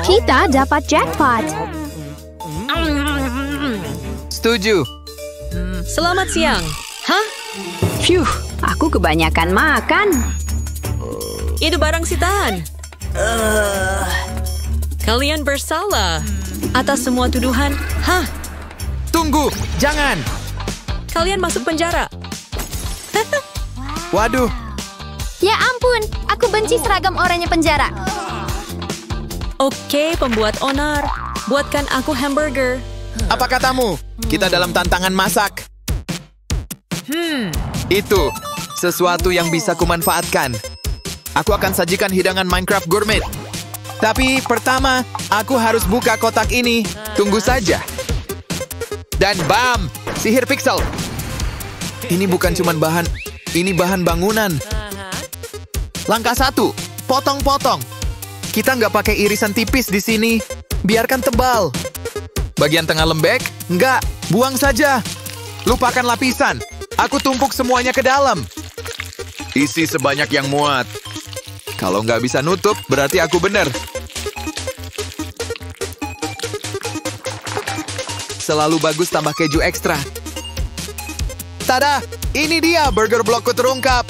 Kita dapat jackpot. Setuju. Selamat siang. Hah? Phew, aku kebanyakan makan. Itu barang sitaan. Kalian bersalah atas semua tuduhan. Hah? Tunggu, jangan. Kalian masuk penjara. Waduh, Ya ampun, aku benci seragam oranye penjara. Oke, pembuat onar. Buatkan aku hamburger. apa katamu? Kita dalam tantangan masak. Itu sesuatu yang bisa kumanfaatkan. Aku akan sajikan hidangan Minecraft gourmet. Tapi pertama, aku harus buka kotak ini. Tunggu saja. Dan bam! Sihir pixel. Ini bukan cuma bahan, ini bahan bangunan. Langkah 1, potong-potong. Kita nggak pakai irisan tipis di sini. Biarkan tebal. Bagian tengah lembek? Nggak, buang saja. Lupakan lapisan. Aku tumpuk semuanya ke dalam. Isi sebanyak yang muat. Kalau nggak bisa nutup, berarti aku benar. Selalu bagus tambah keju ekstra. Tada! Ini dia burger blokku terungkap.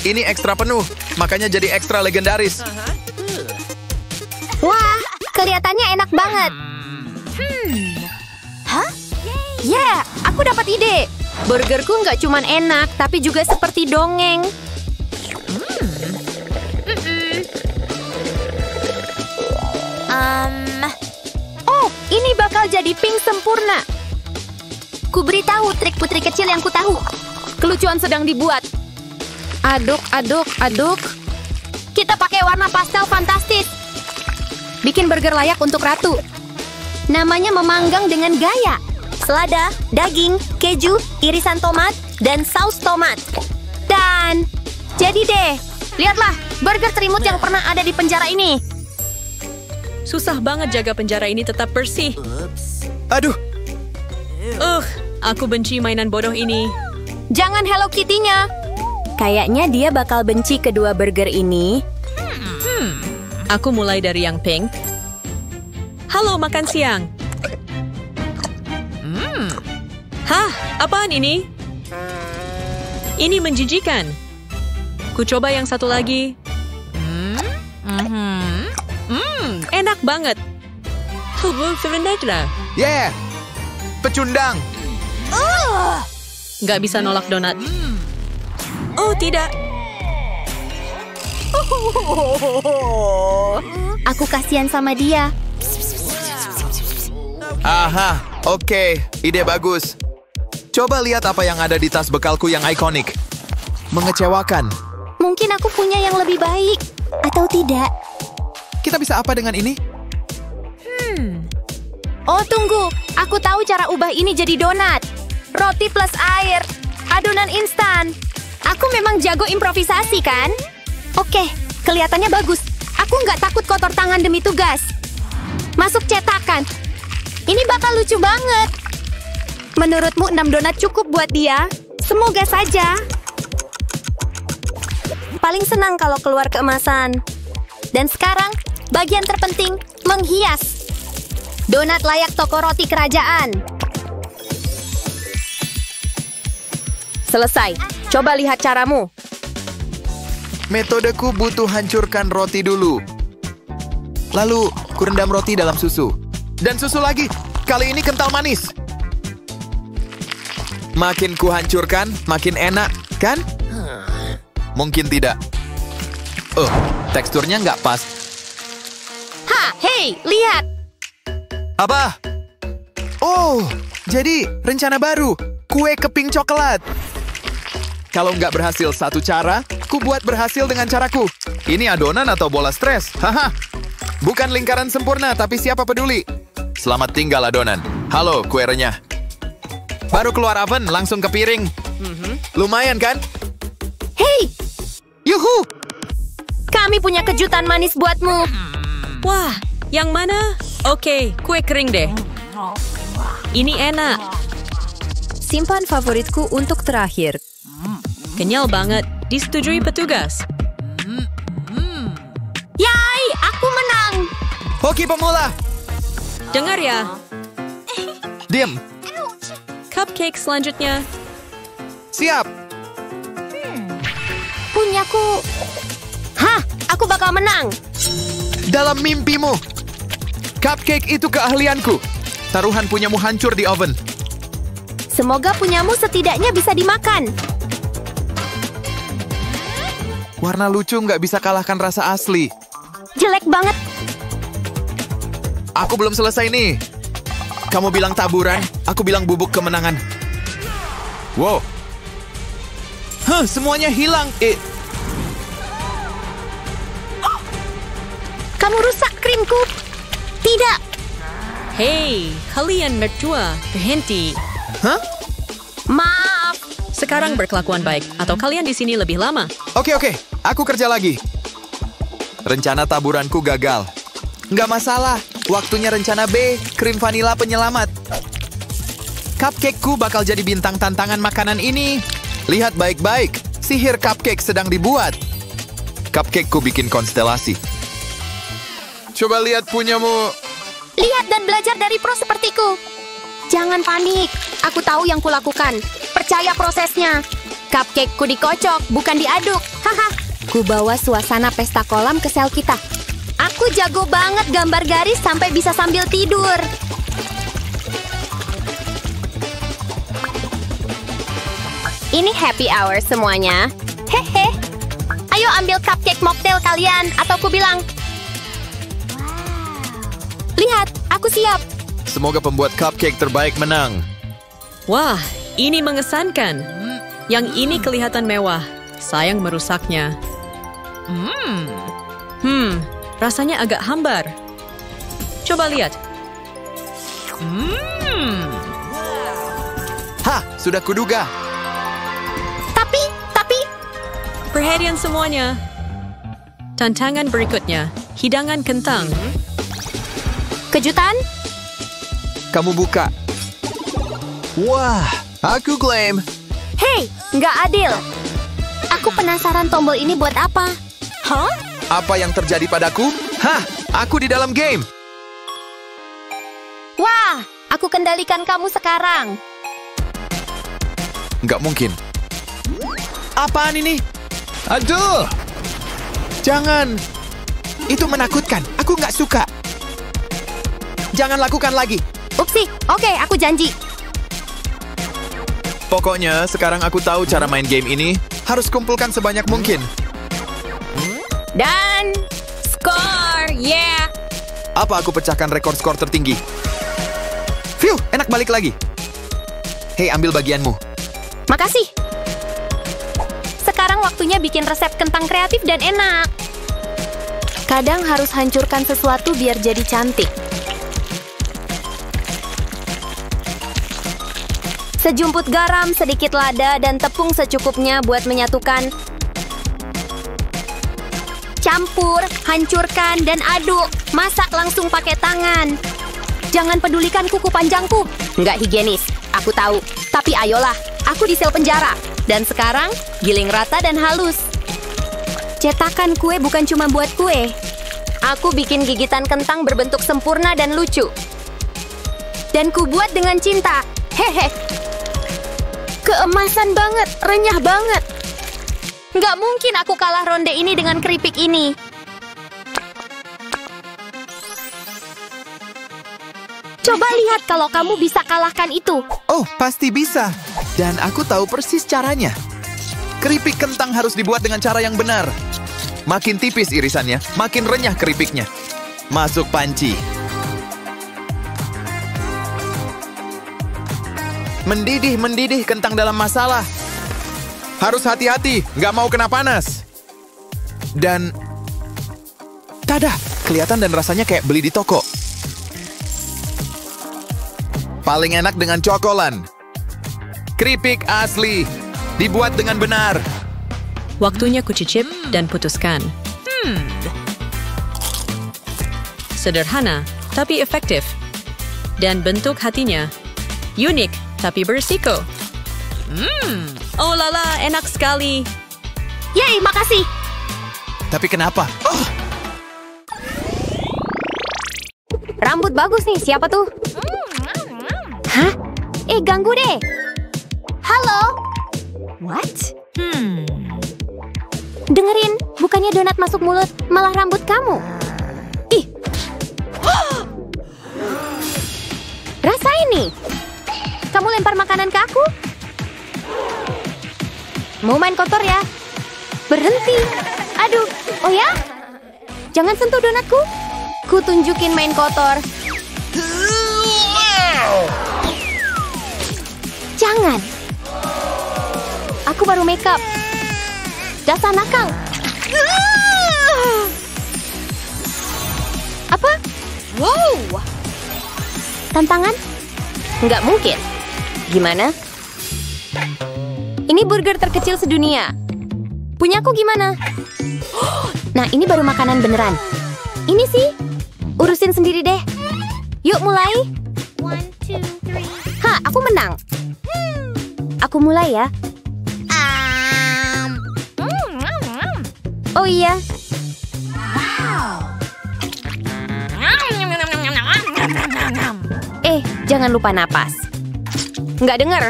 Ini ekstra penuh, makanya jadi ekstra legendaris. Wah, kelihatannya enak banget. Hah? Ya, aku dapat ide. Burgerku nggak cuma enak, tapi juga seperti dongeng. Oh, ini bakal jadi pink sempurna. Kuberitahu trik putri kecil yang ku tahu. Kelucuan sedang dibuat. Aduk, aduk, aduk. Kita pakai warna pastel fantastis. Bikin burger layak untuk ratu. Namanya memanggang dengan gaya. Selada, daging, keju, irisan tomat, dan saus tomat. Dan jadi deh, lihatlah burger terimut yang pernah ada di penjara ini. Susah banget jaga penjara ini tetap bersih. Aduh, Aku benci mainan bodoh ini. Jangan Hello Kitty-nya. Kayaknya dia bakal benci kedua burger ini. Aku mulai dari yang pink. Halo, makan siang. Hah, apaan ini? Ini menjijikan. Ku coba yang satu lagi. Enak banget. yeah! Pecundang. Nggak bisa nolak donat. Oh, tidak. Aku kasihan sama dia. Aha, oke, ide bagus. Coba lihat apa yang ada di tas bekalku yang ikonik. Mengecewakan. Mungkin aku punya yang lebih baik. Atau tidak. Kita bisa apa dengan ini? Oh, tunggu. Aku tahu cara ubah ini jadi donat. Roti plus air. Adonan instan. Aku memang jago improvisasi, kan? Oke, kelihatannya bagus. Aku nggak takut kotor tangan demi tugas. Masuk cetakan. Ini bakal lucu banget. Menurutmu 6 donat cukup buat dia? Semoga saja. Paling senang kalau keluar keemasan. Dan sekarang, bagian terpenting, menghias. Donat layak toko roti kerajaan. Selesai. Coba lihat caramu. Metodeku butuh hancurkan roti dulu. Lalu, kurendam roti dalam susu. Dan susu lagi. Kali ini kental manis. Makin ku hancurkan, makin enak, kan? Mungkin tidak. Teksturnya nggak pas. Hei, lihat. Apa? Oh, jadi rencana baru. Kue keping coklat. Kalau nggak berhasil satu cara, ku buat berhasil dengan caraku. Ini adonan atau bola stres? Haha. Bukan lingkaran sempurna, tapi siapa peduli? Selamat tinggal adonan. Halo, kue renyah. Baru keluar oven, langsung ke piring. Lumayan kan? Hei, Yuhu! kami punya kejutan manis buatmu. Wah, yang mana? Oke, kue kering deh. Ini enak. Simpan favoritku untuk terakhir. Kenyal banget. Disetujui petugas. Hoki pemula. Dengar ya, Diam. cupcake selanjutnya. Siap. Punyaku. Hah, aku bakal menang. Dalam mimpimu. Cupcake itu keahlianku. Taruhan punyamu hancur di oven. Semoga punyamu setidaknya bisa dimakan. Warna lucu nggak bisa kalahkan rasa asli. Jelek banget. Aku belum selesai nih. Kamu bilang taburan, aku bilang bubuk kemenangan. Wow. Semuanya hilang. Kamu rusak krimku. Tidak. Hei, kalian berdua, berhenti. Hah? Maaf. Sekarang berkelakuan baik, atau kalian di sini lebih lama. Oke, aku kerja lagi. Rencana taburanku gagal. Nggak masalah, waktunya rencana B, krim vanila penyelamat. Cupcakeku bakal jadi bintang tantangan makanan ini. Lihat baik-baik, sihir cupcake sedang dibuat. Cupcakeku bikin konstelasi. Coba lihat punyamu. Lihat dan belajar dari pro sepertiku. Jangan panik. Aku tahu yang kulakukan. Percaya prosesnya. Cupcakeku dikocok, bukan diaduk. Haha. Ku bawa suasana pesta kolam ke sel kita. Aku jago banget gambar garis sampai bisa sambil tidur. Ini happy hour semuanya. Hehe. Ayo ambil cupcake mocktail kalian, atau ku bilang. Lihat, aku siap. Semoga pembuat cupcake terbaik menang. Wah, ini mengesankan. Yang ini kelihatan mewah. Sayang merusaknya. Rasanya agak hambar. Coba lihat. Hah, sudah kuduga. Tapi. Perhatian semuanya. Tantangan berikutnya, hidangan kentang. Kejutan? Kamu buka. Wah, aku klaim. Hei, nggak adil. Aku penasaran tombol ini buat apa. Hah? Apa yang terjadi padaku? Hah, aku di dalam game. Wah, aku kendalikan kamu sekarang. Nggak mungkin. Apaan ini? Aduh! Jangan. Itu menakutkan. Aku nggak suka. Jangan lakukan lagi. Upsi, oke, aku janji. Pokoknya, sekarang aku tahu cara main game ini. Harus kumpulkan sebanyak mungkin. Dan skor, yeah. Apa aku pecahkan rekor skor tertinggi? Phew, enak balik lagi. Hei, ambil bagianmu. Makasih. Sekarang waktunya bikin resep kentang kreatif dan enak. Kadang harus hancurkan sesuatu biar jadi cantik. Sejumput garam, sedikit lada, dan tepung secukupnya buat menyatukan. Campur, hancurkan, dan aduk. Masak langsung pakai tangan. Jangan pedulikan kuku panjangku. Nggak higienis, aku tahu. Tapi ayolah, aku di sel penjara. Dan sekarang, giling rata dan halus. Cetakan kue bukan cuma buat kue. Aku bikin gigitan kentang berbentuk sempurna dan lucu. Dan ku buat dengan cinta. Hehe. Keemasan banget, renyah banget. Nggak mungkin aku kalah ronde ini dengan keripik ini. Coba lihat kalau kamu bisa kalahkan itu. Oh, pasti bisa. Dan aku tahu persis caranya. Keripik kentang harus dibuat dengan cara yang benar. Makin tipis irisannya, makin renyah keripiknya. Masuk panci. Mendidih kentang dalam masalah. Harus hati-hati, nggak mau kena panas. Dan... tada, kelihatan dan rasanya kayak beli di toko. Paling enak dengan cokolan. Keripik asli. Dibuat dengan benar. Waktunya kucicip dan putuskan. Sederhana, tapi efektif. Dan bentuk hatinya. Unik, tapi berisiko. Oh lala, enak sekali. Yeay, makasih. Tapi kenapa? Oh! Rambut bagus nih, siapa tuh? Hah? Ganggu deh. Halo? What? Dengerin, bukannya donat masuk mulut, malah rambut kamu. Ih. Rasain nih. Kamu lempar makanan ke aku? Mau main kotor ya? Berhenti. Aduh, oh ya? Jangan sentuh donatku. Ku tunjukin main kotor. Jangan. Aku baru makeup. Dasar nakal. Apa? Wow. Tantangan? Nggak mungkin. Gimana? Ini burger terkecil sedunia. Punyaku gimana? Nah, ini baru makanan beneran. Ini sih. Urusin sendiri deh. Yuk mulai. 1, 2, 3. Hah, aku menang. Aku mulai ya. Oh iya. Jangan lupa napas. Nggak denger.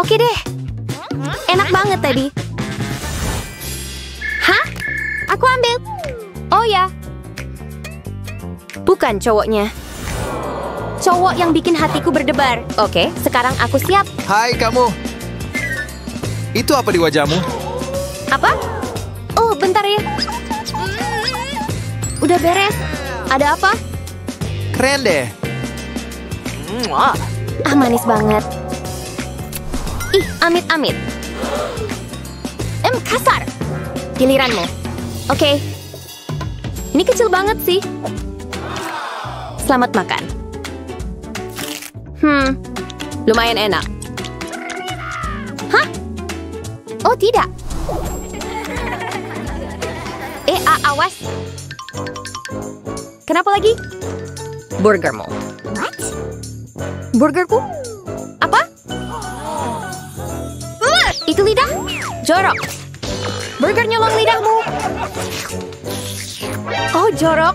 Oke deh. Enak banget tadi. Hah? Aku ambil. Oh ya. Bukan cowoknya. Cowok yang bikin hatiku berdebar. Oke, sekarang aku siap. Hai kamu. Itu apa di wajahmu? Apa? Oh, bentar ya. Udah beres. Ada apa? Keren deh. Manis banget. Ih, amit-amit. Kasar. Giliranmu. Oke. Ini kecil banget sih. Selamat makan. Lumayan enak. Hah? Oh, tidak. Awas. Kenapa lagi? Burgermu. What? Burgerku? Apa? Itu lidah? Jorok. Burger nyolong lidahmu. Oh, jorok.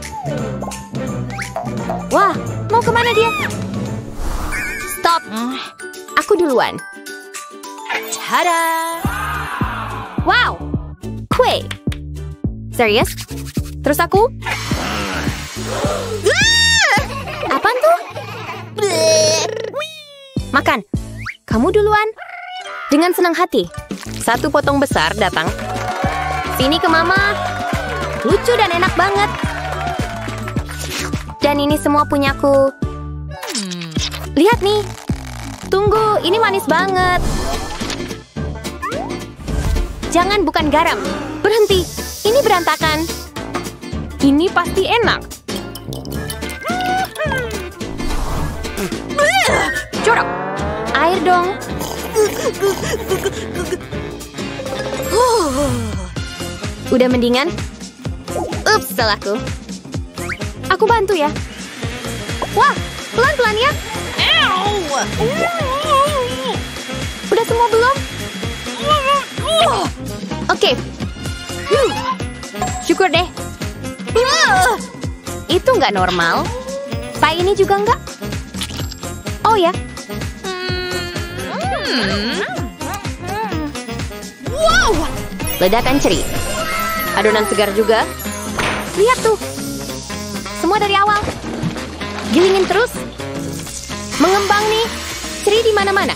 Wah, mau kemana dia? Stop. Aku duluan. Tada! Wow! Kue. Serius? Terus aku? Apaan tuh? Makan. Kamu duluan. Dengan senang hati. Satu potong besar datang. Sini ke mama. Lucu dan enak banget. Dan ini semua punyaku. Lihat nih. Tunggu, ini manis banget. Jangan, bukan garam. Berhenti. Ini berantakan. Ini pasti enak. Jorok. Air dong. Udah mendingan? Ups, salahku. Aku bantu ya. Wah, pelan-pelan ya. Udah semua belum? Oke. Syukur deh. Itu nggak normal. Tai ini juga nggak. Oh ya. Wow. Ledakan ceri. Adonan segar juga. Lihat tuh. Semua dari awal. Gilingin terus. Mengembang nih. Ceri di mana-mana.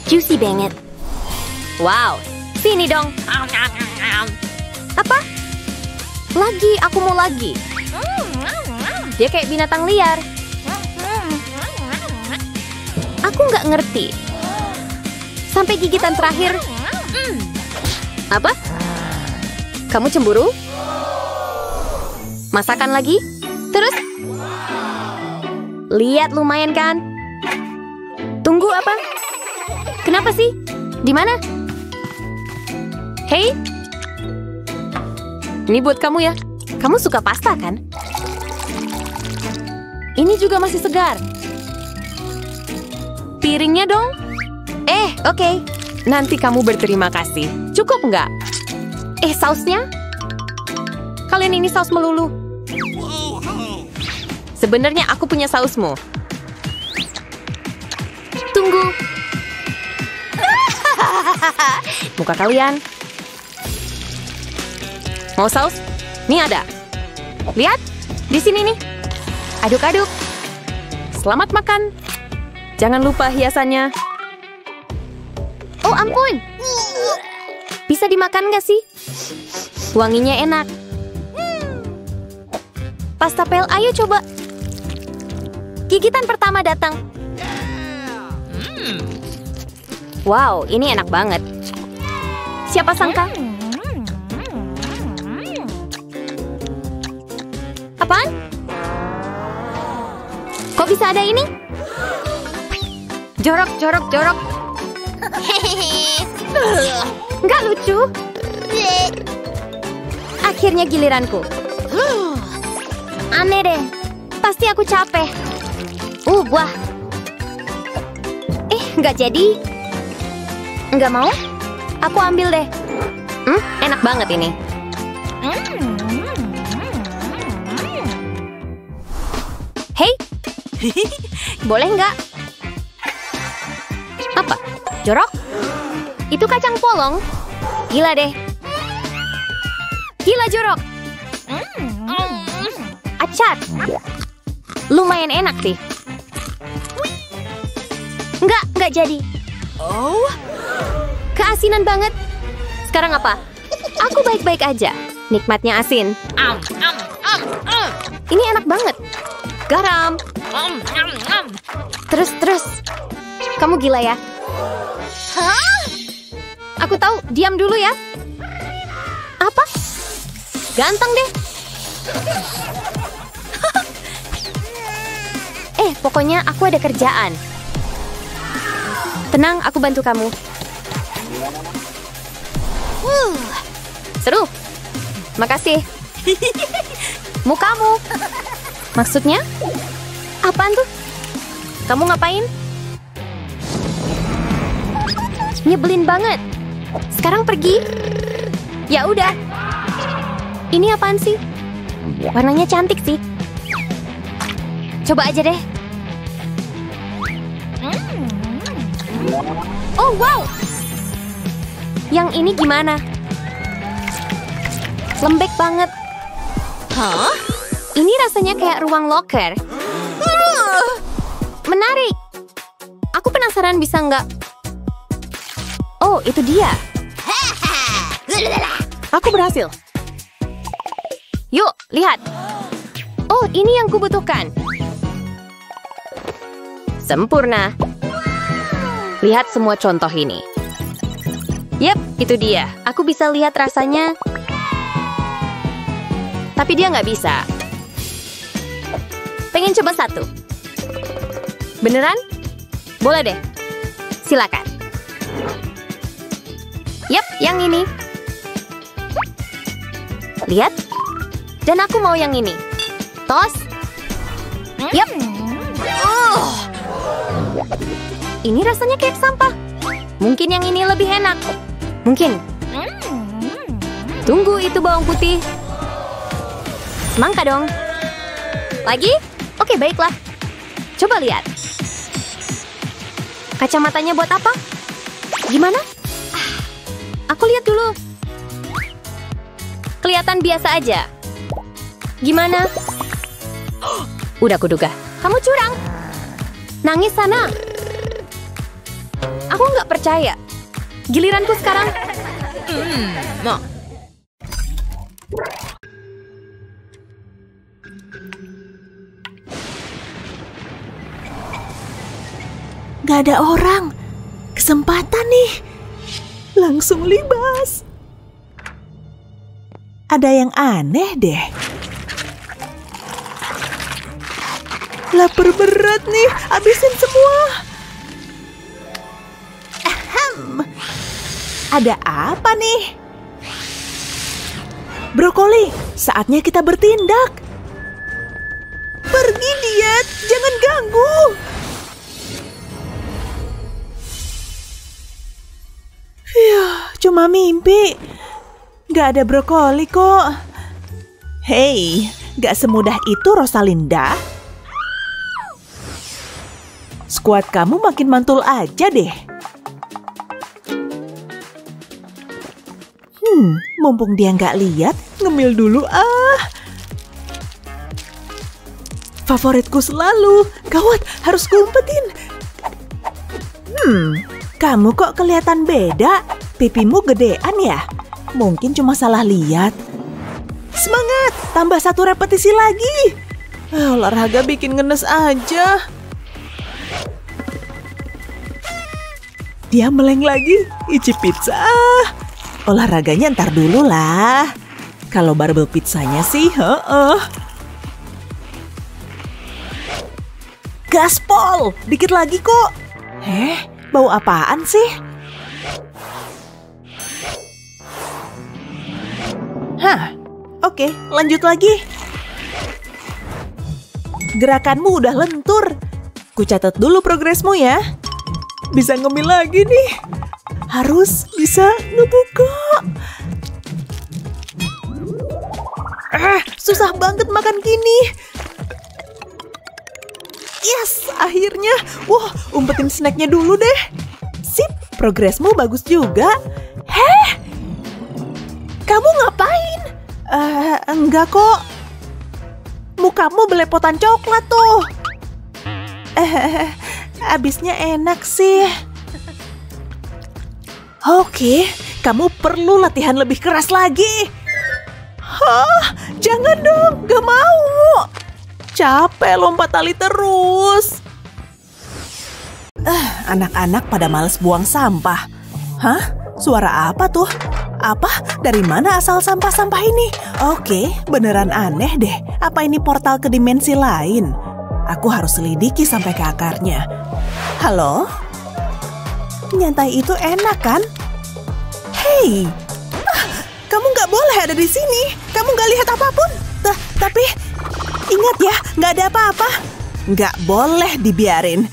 Juicy banget. Wow. Sini dong. Apa? Lagi, aku mau lagi. Dia kayak binatang liar. Aku nggak ngerti. Sampai gigitan terakhir. Apa? Kamu cemburu? Masakan lagi? Terus? Lihat, lumayan kan? Tunggu apa? Kenapa sih? Di mana? Hei? Ini buat kamu ya. Kamu suka pasta kan? Ini juga masih segar. Piringnya dong. Oke. Nanti kamu berterima kasih. Cukup nggak? Sausnya? Kalian ini saus melulu. Sebenarnya aku punya sausmu. Tunggu. Muka kalian. Mau saus? Nih ada. Lihat, di sini nih. Aduk-aduk. Selamat makan. Jangan lupa hiasannya. Oh ampun. Bisa dimakan nggak sih? Wanginya enak. Pasta pel, ayo coba. Gigitan pertama datang. Wow, ini enak banget. Siapa sangka? Apaan? Kok bisa ada ini? Jorok, jorok, jorok. Nggak lucu. Akhirnya giliranku. Aneh deh. Pasti aku capek. Buah. Nggak jadi. Nggak mau? Aku ambil deh. Enak banget ini. Hei, boleh nggak? Apa? Jorok? Itu kacang polong. Gila deh. Gila jorok. Acar. Lumayan enak sih. Nggak jadi. Oh, Keasinan banget. Sekarang apa? Aku baik-baik aja. Nikmatnya asin. Ini enak banget. Garam. Terus. Kamu gila ya? Aku tahu. Diam dulu ya. Apa? Ganteng deh. Pokoknya aku ada kerjaan. Tenang, aku bantu kamu. Seru. Makasih. Mukamu. Maksudnya? Apaan tuh? Kamu ngapain? Nyebelin banget. Sekarang pergi. Ya udah. Ini apaan sih? Warnanya cantik sih. Coba aja deh. Oh wow. Yang ini gimana? Lembek banget. hah? Ini rasanya kayak ruang locker. Menarik. Aku penasaran bisa nggak? Oh, itu dia. Aku berhasil. Yuk, lihat. Oh, ini yang kubutuhkan. Sempurna. Lihat semua contoh ini. Yep, itu dia. Aku bisa lihat rasanya. Tapi dia nggak bisa. Pengen coba satu. Beneran? Boleh deh. Silakan. Yep, yang ini. Lihat. Dan aku mau yang ini. Tos. Yep. Ini rasanya kayak sampah. Mungkin yang ini lebih enak. Mungkin. Tunggu, itu bawang putih. Semangka dong. Lagi? Oke, baiklah. Coba lihat. Kacamatanya buat apa? Gimana? Aku lihat dulu. Kelihatan biasa aja. Gimana? Udah kuduga. Kamu curang. Nangis sana. Aku nggak percaya. Giliranku sekarang. Mau. Gak ada orang. Kesempatan nih. Langsung libas. Ada yang aneh deh. Lapar berat nih. Habisin semua. Ahem. Ada apa nih? Brokoli, saatnya kita bertindak. Pergi diet, jangan ganggu. Cuma mimpi. Gak ada brokoli kok. Hei, gak semudah itu Rosalinda. Skuad kamu makin mantul aja deh. Mumpung dia nggak lihat, ngemil dulu ah. Favoritku selalu. Gawat, harus kumpetin. Kamu kok kelihatan beda? Pipimu gedean ya? Mungkin cuma salah lihat. Semangat, tambah 1 repetisi lagi. Olahraga bikin ngenes aja. Dia meleng lagi, icip pizza. Olahraganya ntar dulu lah. Kalau barbel pizzanya sih, Gaspol, dikit lagi kok. Bau apaan sih? Oke, lanjut lagi. Gerakanmu udah lentur. Ku catat dulu progresmu ya. Bisa ngemil lagi nih. Harus bisa ngebuka. Susah banget makan gini. Yes, akhirnya. Wah, umpetin snacknya dulu deh. Sip, progresmu bagus juga. Kamu ngapain? Enggak kok. Mukamu belepotan coklat tuh. Abisnya enak sih. Oke, kamu perlu latihan lebih keras lagi. Jangan dong, gak mau. Capek lompat tali terus. Anak-anak pada males buang sampah. Suara apa tuh? Apa? Dari mana asal sampah-sampah ini? Oke, beneran aneh deh. Apa ini portal ke dimensi lain? Aku harus selidiki sampai ke akarnya. Halo? Nyantai itu enak kan? Hei, kamu nggak boleh ada di sini. Kamu nggak lihat apapun. Tapi ingat ya, nggak ada apa-apa. Nggak boleh dibiarin.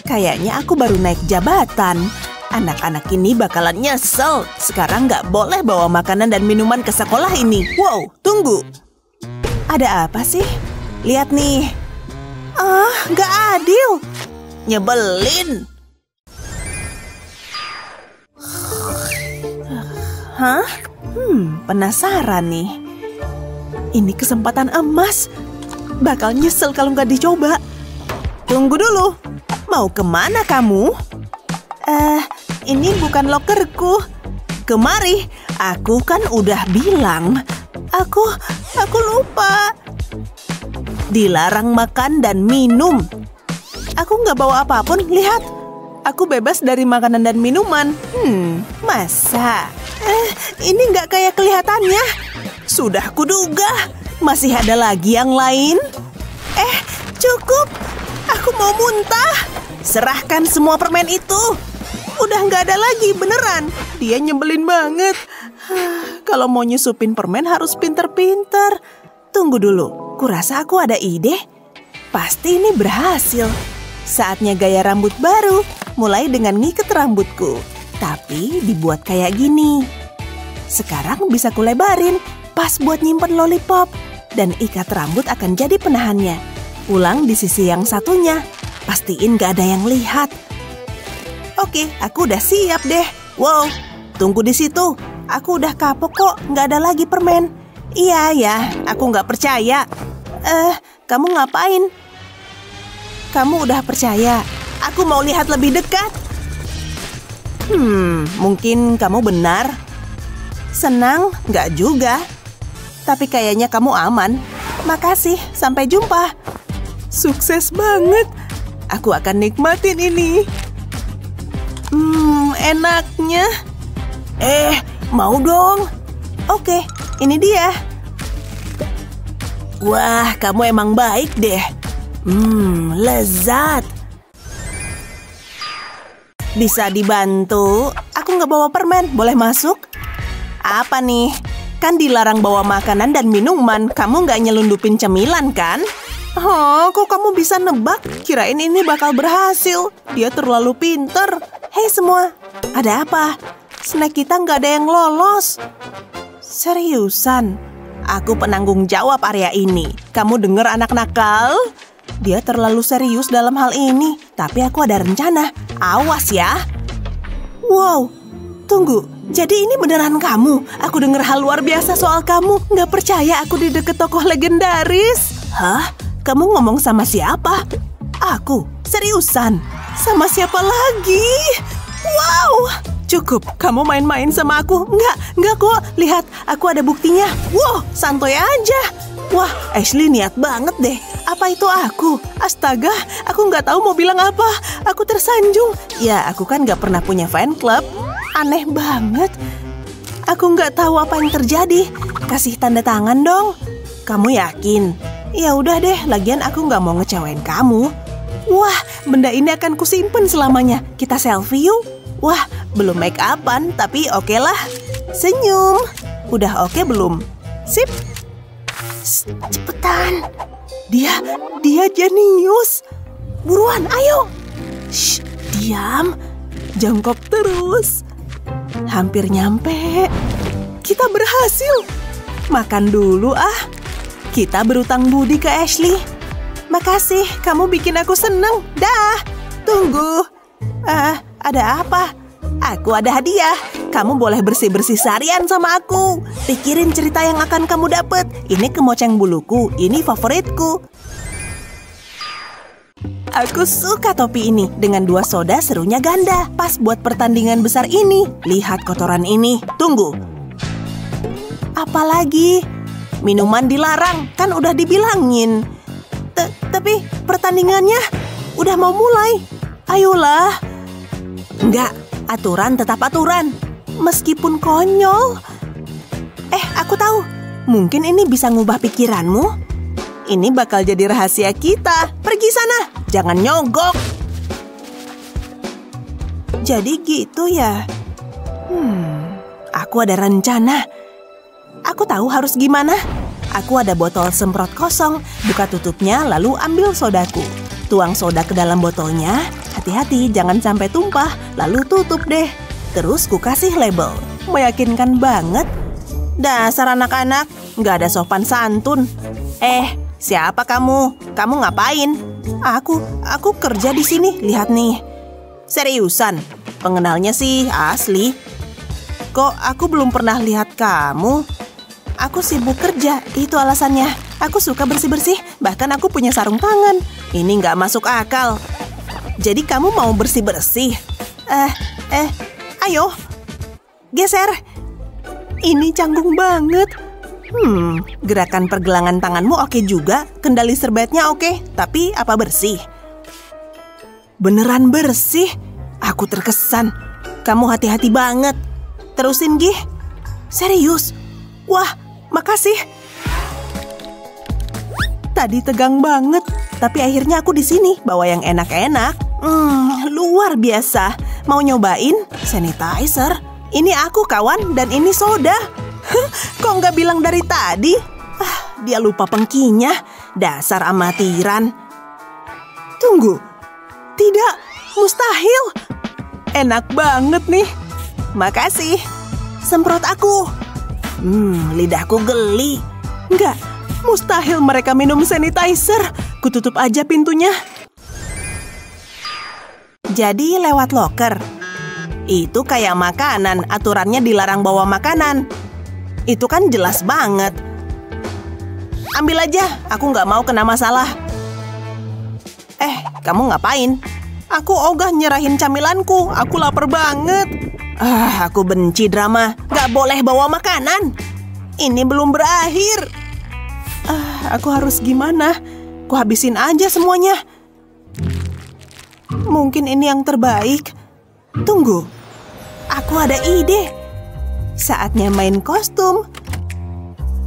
Kayaknya aku baru naik jabatan. Anak-anak ini bakalan nyesel. Sekarang nggak boleh bawa makanan dan minuman ke sekolah ini. Wow, tunggu. Ada apa sih? Lihat nih. Nggak adil. Nyebelin. Penasaran nih. Ini kesempatan emas. Bakal nyesel kalau nggak dicoba. Tunggu dulu. Mau kemana kamu? Ini bukan lokerku. Kemari. Aku kan udah bilang. Aku lupa. Dilarang makan dan minum. Aku nggak bawa apapun. Lihat. Aku bebas dari makanan dan minuman. Masa? Ini nggak kayak kelihatannya. Sudah kuduga. Masih ada lagi yang lain? Cukup. Aku mau muntah. Serahkan semua permen itu. Udah nggak ada lagi, beneran. Dia nyebelin banget. Kalau mau nyusupin permen harus pinter-pinter. Tunggu dulu. Kurasa aku ada ide. Pasti ini berhasil. Saatnya gaya rambut baru. Mulai dengan ngiket rambutku. Tapi dibuat kayak gini. Sekarang bisa kulebarin. Pas buat nyimpen lollipop. Dan ikat rambut akan jadi penahannya. Ulang di sisi yang satunya. Pastiin gak ada yang lihat. Oke, aku udah siap deh. Wow, tunggu di situ. Aku udah kapok kok. Gak ada lagi permen. Iya ya, aku gak percaya. Kamu ngapain? Kamu udah percaya. Aku mau lihat lebih dekat. Mungkin kamu benar. Senang? Nggak juga. Tapi kayaknya kamu aman. Makasih, sampai jumpa. Sukses banget. Aku akan nikmatin ini. Enaknya. Mau dong. Oke, ini dia. Wah, kamu emang baik deh. Lezat. Bisa dibantu? Aku nggak bawa permen, boleh masuk? Apa nih? Kan dilarang bawa makanan dan minuman. Kamu nggak nyelundupin cemilan kan? Kok kamu bisa nebak? Kirain ini bakal berhasil. Dia terlalu pinter. Hei semua, ada apa? Snack kita nggak ada yang lolos. Seriusan? Aku penanggung jawab area ini. Kamu dengar anak nakal? Dia terlalu serius dalam hal ini. Tapi aku ada rencana. Awas ya. Wow, tunggu. Jadi ini beneran kamu? Aku dengar hal luar biasa soal kamu. Nggak percaya aku di deket tokoh legendaris. Hah? Kamu ngomong sama siapa? Aku? Seriusan? Sama siapa lagi? Wow! Cukup, kamu main-main sama aku. Enggak kok. Lihat, aku ada buktinya. Wow, santai aja. Wah, Ashley niat banget deh. Apa itu aku? Astaga, aku nggak tahu mau bilang apa. Aku tersanjung. Ya, aku kan nggak pernah punya fan club. Aneh banget. Aku nggak tahu apa yang terjadi. Kasih tanda tangan dong. Kamu yakin? Ya udah deh, lagian aku nggak mau ngecewain kamu. Wah, benda ini akan kusimpen selamanya. Kita selfie yuk. Wah, belum make upan, tapi oke lah. Senyum. Udah oke belum? Sip. Cepetan. Dia jenius. Buruan, ayo. Shh, diam. Jongkok terus. Hampir nyampe. Kita berhasil. Makan dulu ah. Kita berutang budi ke Ashley. Makasih, kamu bikin aku seneng. Dah. Tunggu. Ada apa? Aku ada hadiah. Kamu boleh bersih-bersih seharian sama aku. Pikirin cerita yang akan kamu dapet. Ini kemoceng buluku. Ini favoritku. Aku suka topi ini. Dengan 2 soda serunya ganda. Pas buat pertandingan besar ini. Lihat kotoran ini. Tunggu. Apalagi? Minuman dilarang. Kan udah dibilangin. Tapi pertandingannya udah mau mulai. Ayolah. Enggak, aturan tetap aturan. Meskipun konyol. Aku tahu. Mungkin ini bisa ngubah pikiranmu. Ini bakal jadi rahasia kita. Pergi sana, jangan nyogok. Jadi gitu ya. Aku ada rencana. Aku tahu harus gimana. Aku ada botol semprot kosong. Buka tutupnya lalu ambil sodaku. Tuang soda ke dalam botolnya. Hati-hati jangan sampai tumpah. Lalu tutup deh. Terus ku kasih label. Meyakinkan banget. Dasar anak-anak, nggak ada sopan santun. Siapa kamu? Kamu ngapain? Aku kerja di sini. Lihat nih. Seriusan? Pengenalnya sih asli. Kok aku belum pernah lihat kamu? Aku sibuk kerja, itu alasannya. Aku suka bersih-bersih, bahkan aku punya sarung tangan. Ini nggak masuk akal. Jadi kamu mau bersih-bersih? Ayo. Geser. Ini canggung banget. Gerakan pergelangan tanganmu oke juga. Kendali serbetnya oke. Tapi apa bersih? Beneran bersih? Aku terkesan. Kamu hati-hati banget. Terusin, Gih. Serius? Wah, makasih. Tadi tegang banget. Tapi akhirnya aku di sini bawa yang enak-enak. Luar biasa. Mau nyobain? Sanitizer. Ini aku kawan dan ini soda. Kok nggak bilang dari tadi? Dia lupa pengkinya. Dasar amatiran. Tunggu. Tidak, mustahil. Enak banget nih. Makasih. Semprot aku. Lidahku geli. Enggak, mustahil mereka minum sanitizer. Kututup aja pintunya. Jadi lewat loker. Itu kayak makanan, aturannya dilarang bawa makanan. Itu kan jelas banget. Ambil aja, aku nggak mau kena masalah. Kamu ngapain? Aku ogah nyerahin camilanku, aku lapar banget. Aku benci drama, nggak boleh bawa makanan. Ini belum berakhir. Aku harus gimana? Ku habisin aja semuanya. Mungkin ini yang terbaik. Tunggu, aku ada ide. Saatnya main kostum.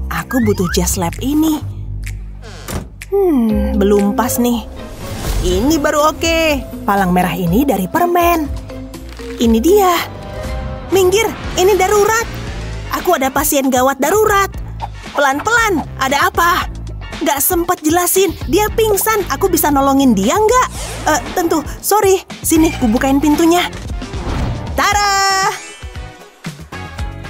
Aku butuh jas lab ini. Belum pas nih. Ini baru oke. Palang merah ini dari permen. Ini dia. Minggir, ini darurat. Aku ada pasien gawat darurat. Pelan-pelan, ada apa? Gak sempat jelasin, dia pingsan. Aku bisa nolongin dia nggak? Tentu, sorry. Sini, ku bukain pintunya. Tara!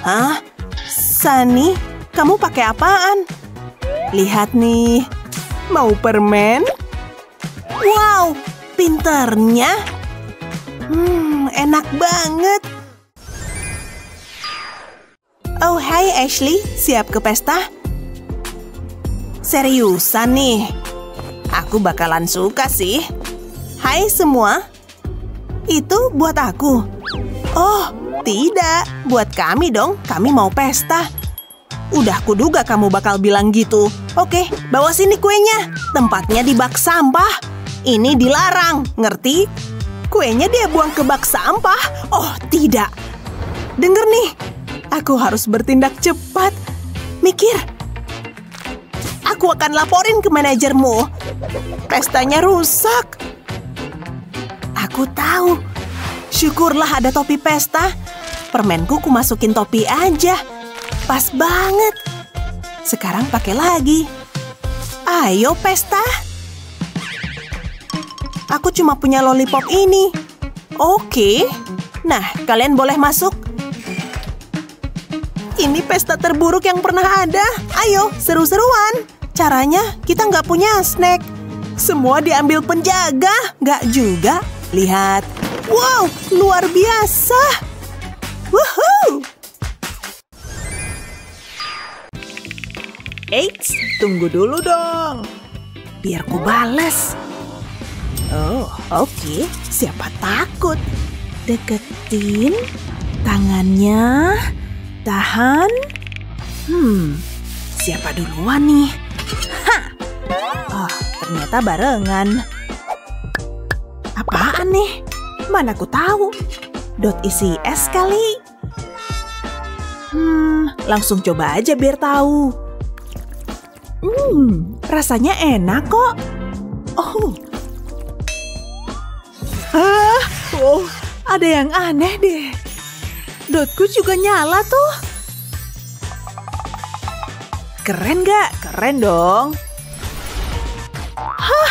Hah? Sunny? kamu pakai apaan? Lihat nih, mau permen? Wow, pinternya. Enak banget. Oh, hai Ashley, siap ke pesta? Seriusan nih? Aku bakalan suka sih. Hai semua. Itu buat aku. Oh, tidak. Buat kami dong. Kami mau pesta. Udah kuduga kamu bakal bilang gitu. Oke, bawa sini kuenya. Tempatnya di bak sampah. Ini dilarang, ngerti? Kuenya dia buang ke bak sampah. Oh, tidak. Dengar nih. Aku harus bertindak cepat. Mikir. Aku akan laporin ke manajermu. Pestanya rusak. Aku tahu. Syukurlah ada topi pesta. Permenku kumasukin topi aja. Pas banget. Sekarang pakai lagi. Ayo pesta. Aku cuma punya lollipop ini. Oke. Nah, kalian boleh masuk. Ini pesta terburuk yang pernah ada. Ayo, seru-seruan. Caranya, kita nggak punya snack. Semua diambil penjaga. Nggak juga. Lihat. Wow, luar biasa. Woohoo! Eits, tunggu dulu dong. Biar ku bales. Oh, oke. Siapa takut? Deketin tangannya. Tahan. Siapa duluan nih? Hah! Oh, ternyata barengan. Apaan nih? Mana ku tahu? Dot isi es kali. Langsung coba aja biar tahu. Rasanya enak kok. Ada yang aneh deh. Dotku juga nyala tuh. Keren gak? Keren dong. Hah,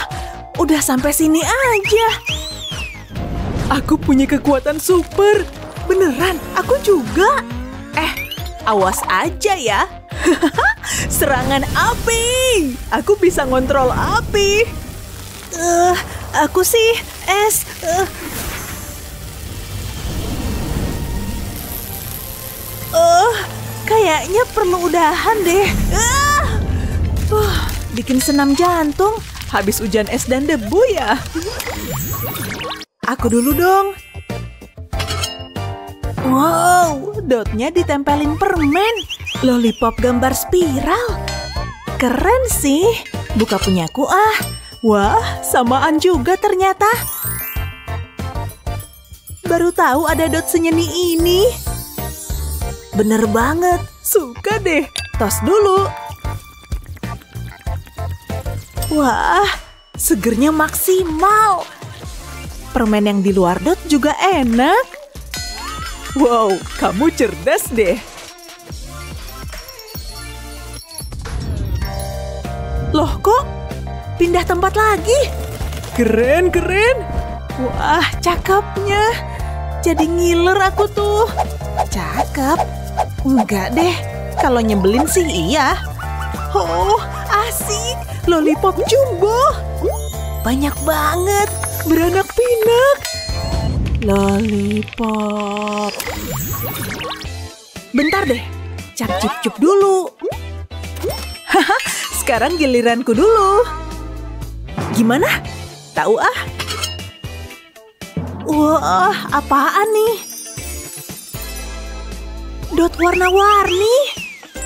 udah sampai sini aja. Aku punya kekuatan super. Beneran, aku juga. Awas aja ya. Serangan api. Aku bisa ngontrol api. Aku sih es. Kayaknya perlu udahan deh. Bikin senam jantung. Habis hujan es dan debu ya. Aku dulu dong. Wow, dotnya ditempelin permen. Lollipop gambar spiral. Keren sih. Buka punyaku ah. Wah, samaan juga ternyata. Baru tahu ada dot senyeni ini. Bener banget, suka deh. Tos dulu. Wah, segernya maksimal. Permen yang di luar dot juga enak. Wow, kamu cerdas deh. Loh kok pindah tempat lagi? Keren, keren. Wah, cakepnya. Jadi ngiler aku tuh. Cakep. Enggak deh, kalau nyebelin sih iya. Oh, asik. Lollipop jumbo. Banyak banget. Beranak pinak. Lollipop. Bentar deh. Cap-cip-cup dulu. Haha, sekarang giliranku dulu. Gimana? Tahu ah? Wah, apaan nih? Dot warna-warni.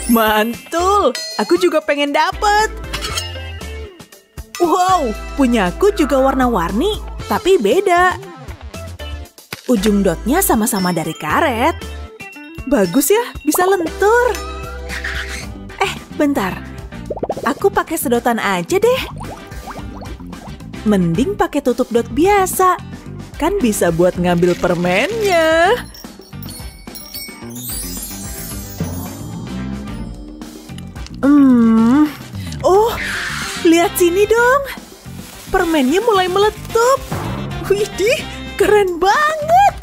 Mantul, aku juga pengen dapet. Wow, punyaku juga warna-warni, tapi beda. Ujung dotnya sama-sama dari karet. Bagus ya, bisa lentur. Bentar. Aku pakai sedotan aja deh. Mending pakai tutup dot biasa. Kan bisa buat ngambil permennya. Oh, lihat sini dong. Permennya mulai meletup. Widih, keren banget.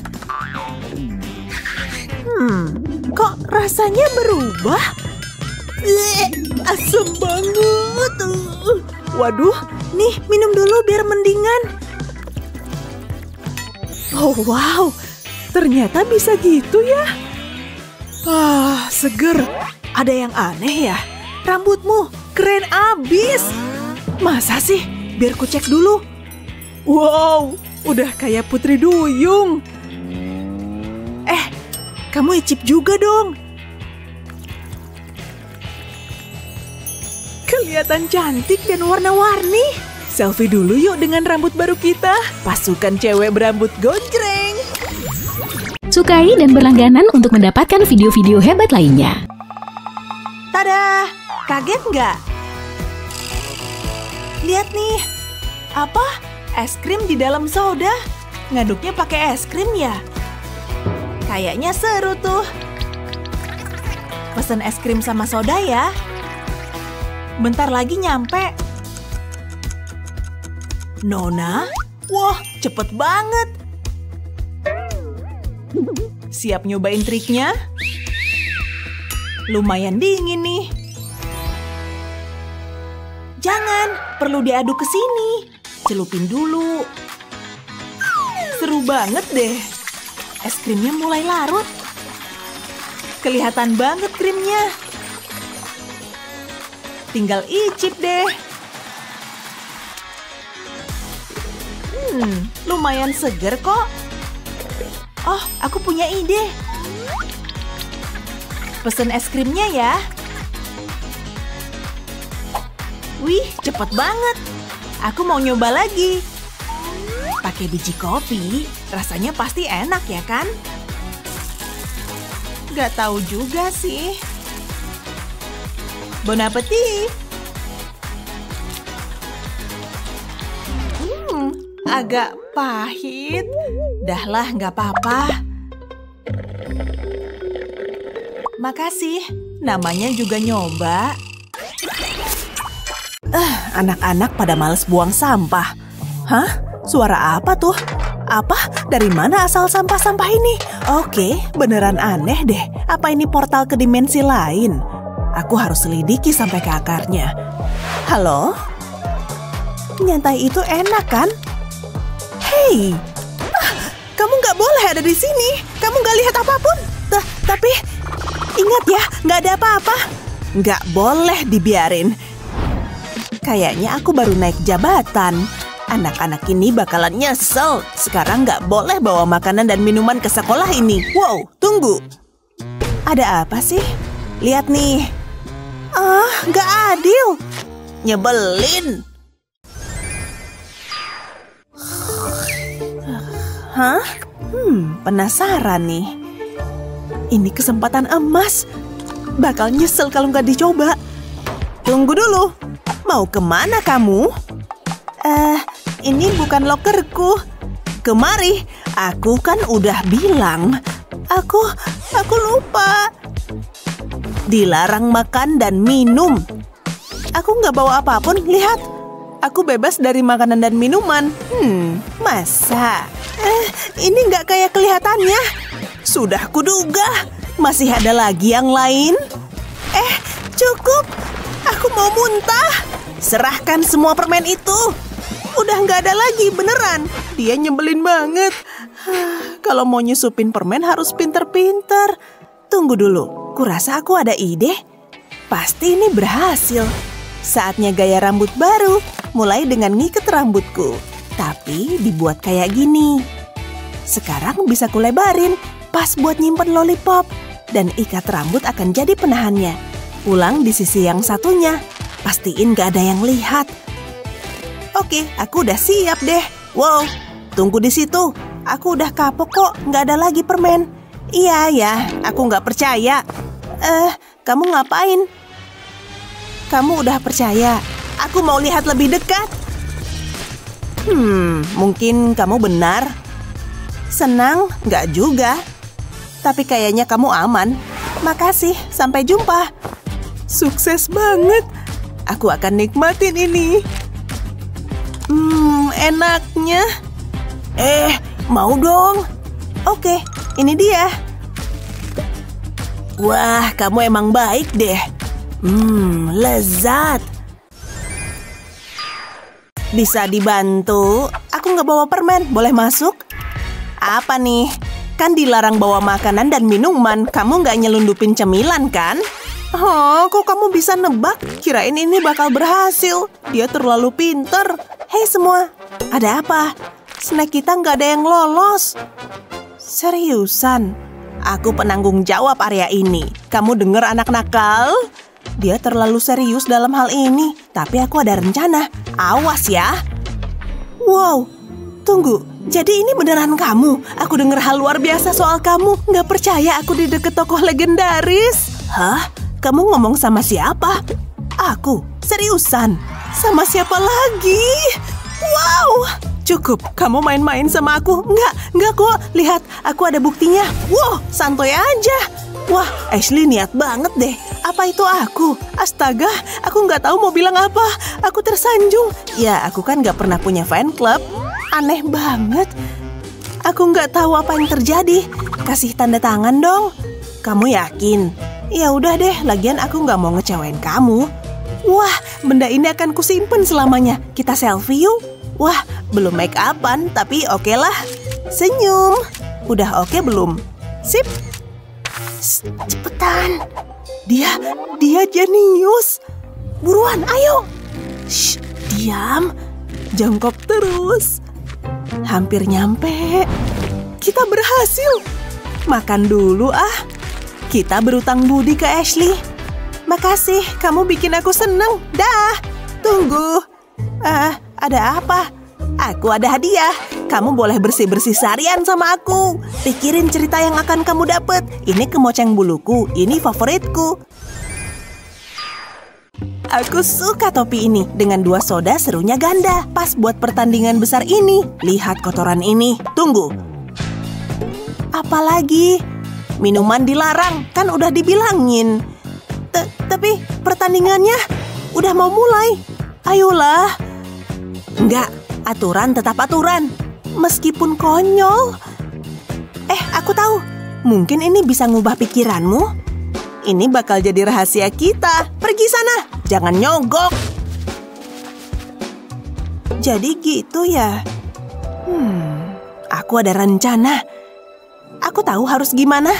Kok rasanya berubah? Asem banget. Waduh, nih minum dulu biar mendingan. Oh wow, ternyata bisa gitu ya. Seger. Ada yang aneh ya? Rambutmu keren abis. Masa sih? Biar ku cek dulu. Wow, udah kayak Putri Duyung. Kamu icip juga dong. Kelihatan cantik dan warna-warni. Selfie dulu yuk dengan rambut baru kita. Pasukan cewek berambut gonjreng. Sukai dan berlangganan untuk mendapatkan video-video hebat lainnya. Tada! Kaget nggak? Lihat nih. Apa? Es krim di dalam soda? Ngaduknya pakai es krim ya? Kayaknya seru tuh. Pesen es krim sama soda ya. Bentar lagi nyampe. Nona? Wah, cepet banget. Siap nyobain triknya? Lumayan dingin nih. Jangan, perlu diaduk ke sini. Celupin dulu. Seru banget deh. Es krimnya mulai larut. Kelihatan banget krimnya. Tinggal icip deh. Lumayan seger kok. Oh, aku punya ide. Pesen es krimnya ya. Wih, cepet banget. Aku mau nyoba lagi. Pakai biji kopi, rasanya pasti enak ya kan? Gak tahu juga sih. Bon appetit! Agak pahit. Dahlah, gak apa-apa. Makasih, namanya juga nyoba. Anak-anak pada males buang sampah. Hah? Suara apa tuh? Apa? Dari mana asal sampah-sampah ini? Oke, beneran aneh deh. Apa ini portal ke dimensi lain? Aku harus selidiki sampai ke akarnya. Halo? Nyantai itu enak kan? Hei! Kamu nggak boleh ada di sini. Kamu nggak lihat apapun. Tapi, ingat ya, nggak ada apa-apa. Nggak boleh dibiarin. Kayaknya aku baru naik jabatan. Anak-anak ini bakalan nyesel. Sekarang nggak boleh bawa makanan dan minuman ke sekolah ini. Wow, tunggu. Ada apa sih? Lihat nih. Nggak adil. Nyebelin. Hah? Penasaran nih. Ini kesempatan emas. Bakal nyesel kalau nggak dicoba. Tunggu dulu. Mau kemana kamu? Ini bukan lokerku. Kemari, aku kan udah bilang. Aku lupa. Dilarang makan dan minum. Aku nggak bawa apapun, lihat. Aku bebas dari makanan dan minuman. Masa? Ini nggak kayak kelihatannya. Sudah kuduga. Masih ada lagi yang lain? Cukup. Aku mau muntah. Serahkan semua permen itu. Udah nggak ada lagi, beneran. Dia nyebelin banget. Kalau mau nyusupin permen harus pinter-pinter. Tunggu dulu, kurasa aku ada ide. Pasti ini berhasil. Saatnya gaya rambut baru, mulai dengan ngiket rambutku. Tapi dibuat kayak gini. Sekarang bisa kulebarin, pas buat nyimpen lollipop. Dan ikat rambut akan jadi penahannya. Ulang di sisi yang satunya. Pastiin gak ada yang lihat. Oke, aku udah siap deh. Wow, tunggu di situ. Aku udah kapok kok, nggak ada lagi permen. Iya ya, aku nggak percaya. Kamu ngapain? Kamu udah percaya? Aku mau lihat lebih dekat. Mungkin kamu benar. Senang? Nggak juga. Tapi kayaknya kamu aman. Makasih, sampai jumpa. Sukses banget. Aku akan nikmatin ini. Enaknya. Mau dong. Oke, ini dia. Wah, kamu emang baik deh. Lezat. Bisa dibantu? Aku nggak bawa permen, boleh masuk? Apa nih? Kan dilarang bawa makanan dan minuman. Kamu nggak nyelundupin cemilan kan? Oh, kok kamu bisa nebak? Kirain ini bakal berhasil. Dia terlalu pinter. Hei semua, ada apa? Snack kita nggak ada yang lolos. Seriusan? Aku penanggung jawab area ini. Kamu denger anak nakal? Dia terlalu serius dalam hal ini. Tapi aku ada rencana. Awas ya. Wow, tunggu. Jadi ini beneran kamu? Aku denger hal luar biasa soal kamu. Nggak percaya aku di deket tokoh legendaris. Hah? Kamu ngomong sama siapa? Aku? Seriusan? Sama siapa lagi? Wow! Cukup, kamu main-main sama aku. Enggak kok. Lihat, aku ada buktinya. Wow, santai aja. Wah, Ashley niat banget deh. Apa itu aku? Astaga, aku nggak tahu mau bilang apa. Aku tersanjung. Ya, aku kan nggak pernah punya fan club. Aneh banget. Aku nggak tahu apa yang terjadi. Kasih tanda tangan dong. Kamu yakin? Ya udah deh, lagian aku nggak mau ngecewain kamu. Wah, benda ini akan kusimpen selamanya. Kita selfie yuk. Wah, belum make upan, tapi oke lah. Senyum. Udah oke belum? Sip. Cepetan. Dia jenius. Buruan, ayo. Shh, diam. Jongkok terus. Hampir nyampe. Kita berhasil. Makan dulu ah. Kita berutang budi ke Ashley. Makasih, kamu bikin aku seneng. Dah. Tunggu. Ada apa? Aku ada hadiah. Kamu boleh bersih-bersih seharian sama aku. Pikirin cerita yang akan kamu dapet. Ini kemoceng buluku, ini favoritku. Aku suka topi ini. Dengan 2 soda serunya ganda. Pas buat pertandingan besar ini. Lihat kotoran ini. Tunggu. Apalagi? Minuman dilarang. Kan udah dibilangin. Tapi pertandingannya udah mau mulai. Ayolah. Enggak. Aturan tetap aturan. Meskipun konyol. Aku tahu. Mungkin ini bisa ngubah pikiranmu. Ini bakal jadi rahasia kita. Pergi sana. Jangan nyogok. Jadi gitu ya. Aku ada rencana. Aku tahu harus gimana.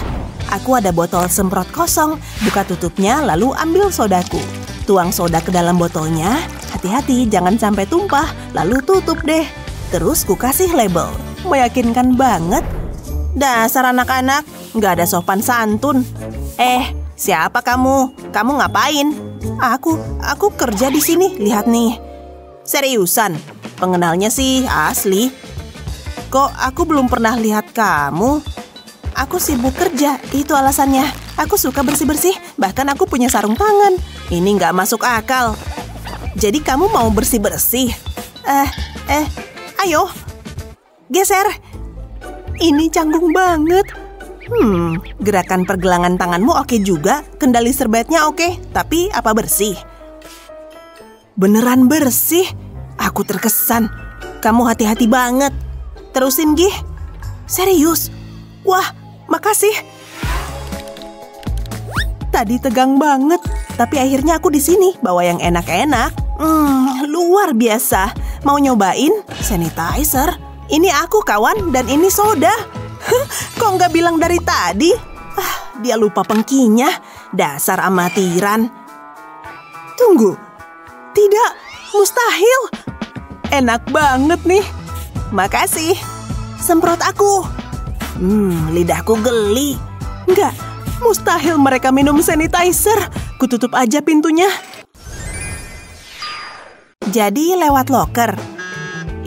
Aku ada botol semprot kosong. Buka tutupnya lalu ambil sodaku. Tuang soda ke dalam botolnya. Hati-hati jangan sampai tumpah. Lalu tutup deh. Terus ku kasih label. Meyakinkan banget. Dasar anak-anak. Nggak ada sopan santun. Siapa kamu? Kamu ngapain? Aku kerja di sini. Lihat nih. Seriusan? Pengenalnya sih asli. Kok aku belum pernah lihat kamu? Aku sibuk kerja. Itu alasannya. Aku suka bersih-bersih. Bahkan aku punya sarung tangan. Ini nggak masuk akal. Jadi kamu mau bersih-bersih? Ayo. Geser. Ini canggung banget. Gerakan pergelangan tanganmu oke juga. Kendali serbetnya oke. Tapi apa bersih? Beneran bersih? Aku terkesan. Kamu hati-hati banget. Terusin, Gih. Serius? Wah, makasih. Tadi tegang banget. Tapi akhirnya aku di sini bawa yang enak-enak. Luar biasa. Mau nyobain? Sanitizer. Ini aku kawan dan ini soda. Kok nggak bilang dari tadi? Dia lupa pengkinya. Dasar amatiran. Tunggu. Tidak, mustahil. Enak banget nih. Makasih. Semprot aku. Lidahku geli. Nggak, mustahil mereka minum sanitizer. Kututup aja pintunya. Jadi lewat loker.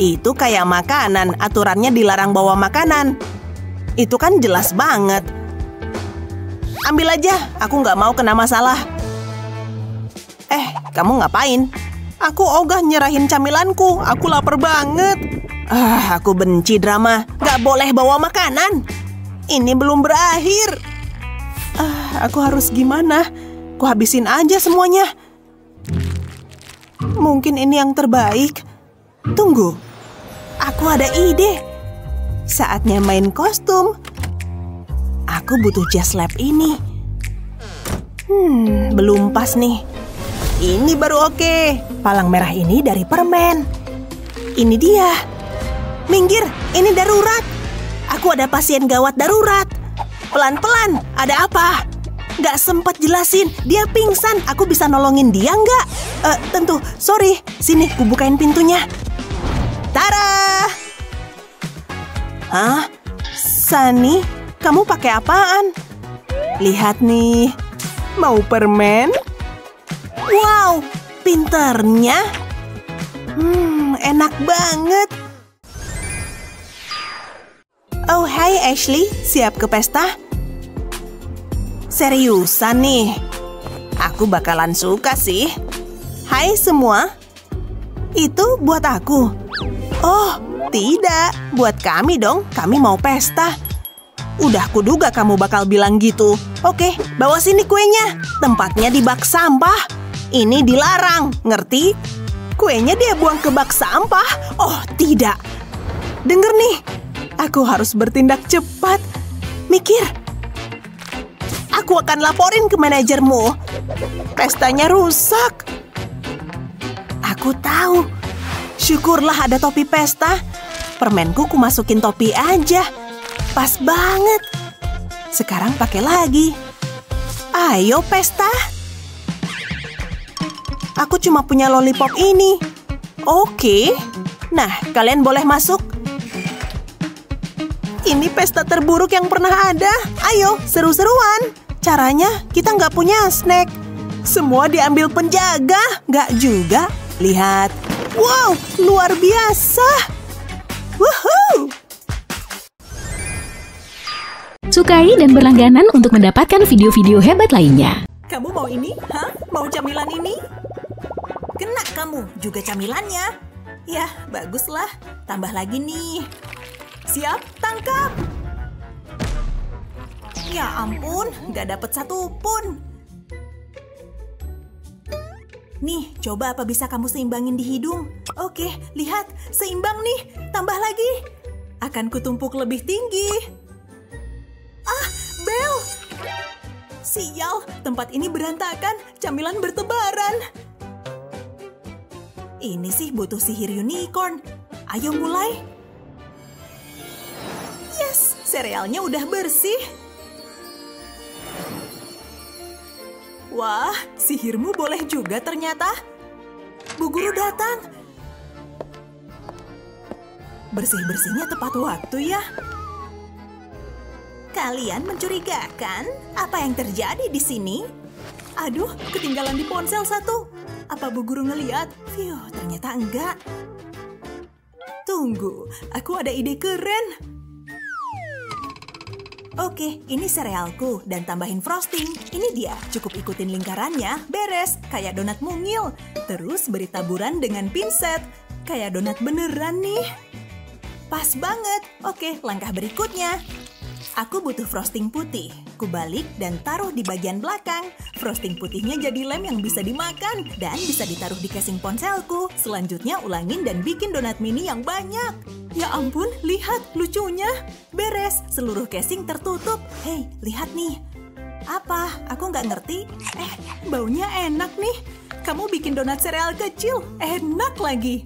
Itu kayak makanan, aturannya dilarang bawa makanan. Itu kan jelas banget. Ambil aja, aku nggak mau kena masalah. Kamu ngapain? Aku ogah nyerahin camilanku, aku lapar banget. Aku benci drama, nggak boleh bawa makanan. Ini belum berakhir. Aku harus gimana? Ku habisin aja semuanya. Mungkin ini yang terbaik. Tunggu, aku ada ide. Saatnya main kostum. Aku butuh jas lab ini. Belum pas nih. Ini baru oke. Palang merah ini dari permen. Ini dia. Minggir, ini darurat. Aku ada pasien gawat darurat. Pelan-pelan, ada apa? Gak sempat jelasin, dia pingsan. Aku bisa nolongin dia nggak? Tentu, sorry. Sini, ku bukain pintunya. Tara! Hah? Sunny, kamu pakai apaan? Lihat nih. Mau permen? Wow, pinternya. Enak banget. Oh, hai Ashley. Siap ke pesta? Seriusan nih? Aku bakalan suka sih. Hai semua. Itu buat aku. Oh, tidak. Buat kami dong. Kami mau pesta. Udah kuduga kamu bakal bilang gitu. Oke, bawa sini kuenya. Tempatnya di bak sampah. Ini dilarang, ngerti? Kuenya dia buang ke bak sampah. Oh, tidak. Dengar nih. Aku harus bertindak cepat. Mikir. Aku akan laporin ke manajermu. Pestanya rusak. Aku tahu. Syukurlah ada topi pesta. Permenku ku masukin topi aja. Pas banget. Sekarang pakai lagi. Ayo pesta. Aku cuma punya lollipop ini. Oke. Nah, kalian boleh masuk. Ini pesta terburuk yang pernah ada. Ayo, seru-seruan. Caranya, kita nggak punya snack. Semua diambil penjaga. Nggak juga. Lihat. Wow, luar biasa. Woohoo! Sukai dan berlangganan untuk mendapatkan video-video hebat lainnya. Kamu mau ini? Hah? Mau camilan ini? Kena kamu juga camilannya. Ya, baguslah. Tambah lagi nih. Siap, tangkap. Ya ampun, nggak dapet satu pun. Nih, coba apa bisa kamu seimbangin di hidung? Oke, lihat. Seimbang nih. Tambah lagi. Akan kutumpuk lebih tinggi. Ah, bel. Sial, tempat ini berantakan. Camilan bertebaran. Ini sih butuh sihir unicorn. Ayo mulai. Yes, serealnya udah bersih. Wah, sihirmu boleh juga ternyata. Bu Guru datang. Bersih-bersihnya tepat waktu ya. Kalian mencurigakan apa yang terjadi di sini? Aduh, ketinggalan di ponsel satu. Apa Bu Guru ngeliat? Fiuh, ternyata enggak. Tunggu, aku ada ide keren. Oke, ini serealku dan tambahin frosting. Ini dia, cukup ikutin lingkarannya, beres, kayak donat mungil. Terus beri taburan dengan pinset, kayak donat beneran nih. Pas banget. Oke, langkah berikutnya. Aku butuh frosting putih. Kubalik dan taruh di bagian belakang. Frosting putihnya jadi lem yang bisa dimakan dan bisa ditaruh di casing ponselku. Selanjutnya ulangin dan bikin donat mini yang banyak. Ya ampun, lihat lucunya. Beres, seluruh casing tertutup. Hei, lihat nih. Apa? Aku nggak ngerti. Baunya enak nih. Kamu bikin donat sereal kecil. Enak lagi.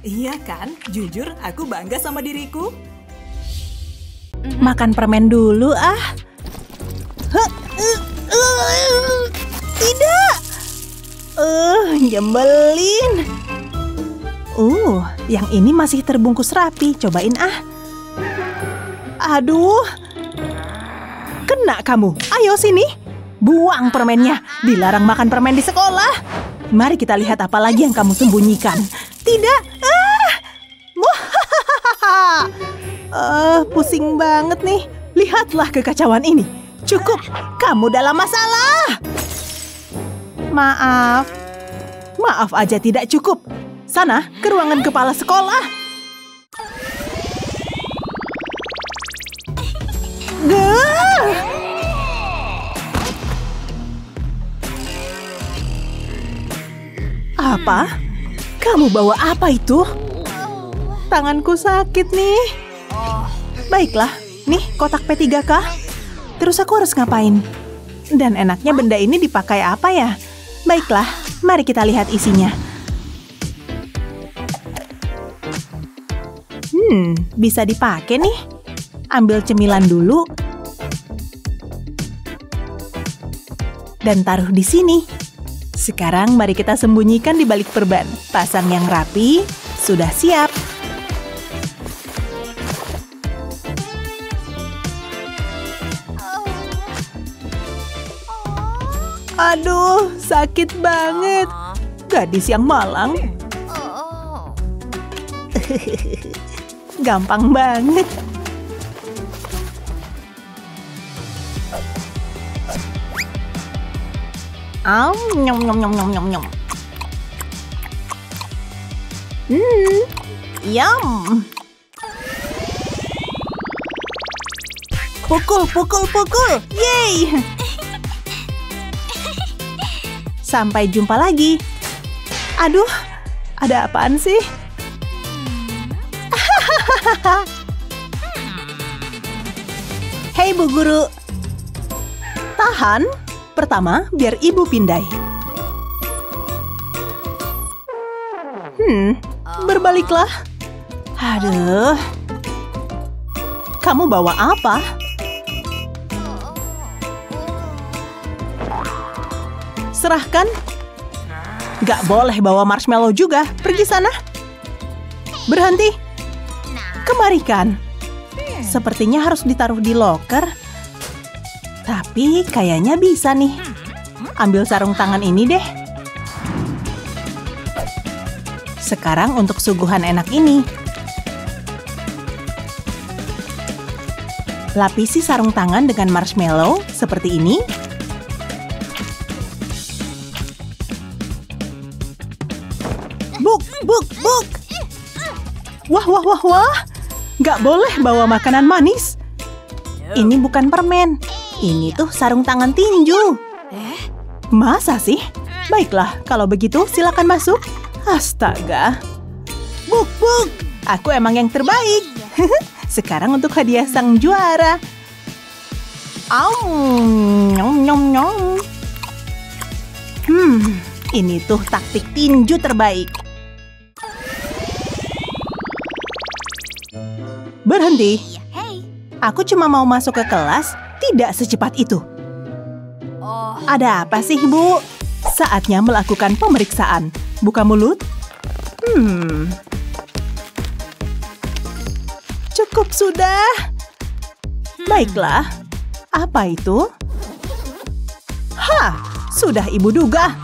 Iya kan? Jujur, aku bangga sama diriku. Makan permen dulu ah. Tidak. Nyebelin. Yang ini masih terbungkus rapi. Cobain ah. Aduh. Kena kamu. Ayo sini. Buang permennya. Dilarang makan permen di sekolah. Mari kita lihat apa lagi yang kamu sembunyikan. Tidak. Pusing banget nih. Lihatlah kekacauan ini. Cukup, kamu dalam masalah. Maaf. Maaf aja tidak cukup. Sana, ke ruangan kepala sekolah. Apa? Kamu bawa apa itu? Tanganku sakit nih. Baiklah, nih kotak P3K. Terus aku harus ngapain? Dan enaknya benda ini dipakai apa ya? Baiklah, mari kita lihat isinya. Bisa dipakai nih. Ambil cemilan dulu. Dan taruh di sini. Sekarang mari kita sembunyikan di balik perban. Pasang yang rapi, sudah siap. Aduh, sakit banget. Gadis yang malang. Gampang banget. Nyom nyom nyom nyom nyom nyom. Yum. Pukul, pukul, pukul. Yeay. Sampai jumpa lagi. Aduh, ada apaan sih? Hei Bu Guru. Tahan. Pertama, biar Ibu pindai. Berbaliklah. Aduh. Kamu bawa apa? Serahkan. Gak boleh bawa marshmallow juga. Pergi sana. Berhenti. Kemarikan. Sepertinya harus ditaruh di loker. Tapi kayaknya bisa nih. Ambil sarung tangan ini deh. Sekarang untuk suguhan enak ini. Lapisi sarung tangan dengan marshmallow seperti ini. Buk, buk, buk. Wah, wah, wah, wah. Gak boleh bawa makanan manis. Ini bukan permen. Ini tuh sarung tangan tinju. Masa sih? Baiklah, kalau begitu silakan masuk. Astaga. Buk, buk. Aku emang yang terbaik. Sekarang untuk hadiah sang juara. Nyom, nyom, nyom. Ini tuh taktik tinju terbaik. Berhenti. Aku cuma mau masuk ke kelas, tidak secepat itu. Ada apa sih, Bu? Saatnya melakukan pemeriksaan. Buka mulut. Cukup sudah. Baiklah. Apa itu? Hah, sudah Ibu duga.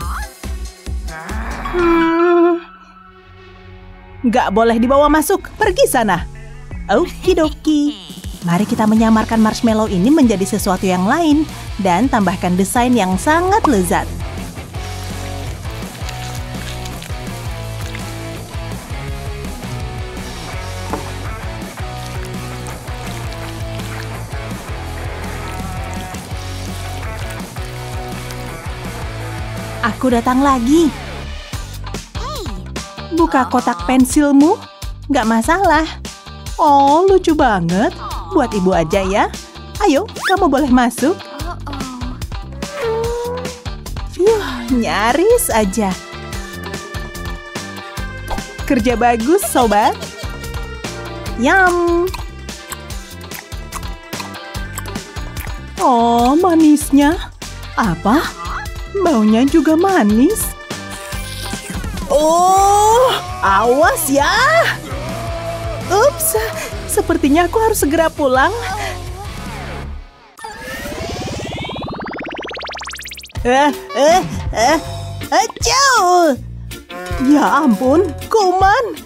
Gak boleh dibawa masuk. Pergi sana. Okidoki. Mari kita menyamarkan marshmallow ini menjadi sesuatu yang lain dan tambahkan desain yang sangat lezat. Aku datang lagi. Buka kotak pensilmu. Gak masalah. Oh, lucu banget. Buat Ibu aja ya. Ayo, kamu boleh masuk. Nyaris aja. Kerja bagus, sobat. Yum. Oh, manisnya. Apa? Baunya juga manis. Oh, awas ya. Ups, sepertinya aku harus segera pulang. Acau! Ya ampun, kuman.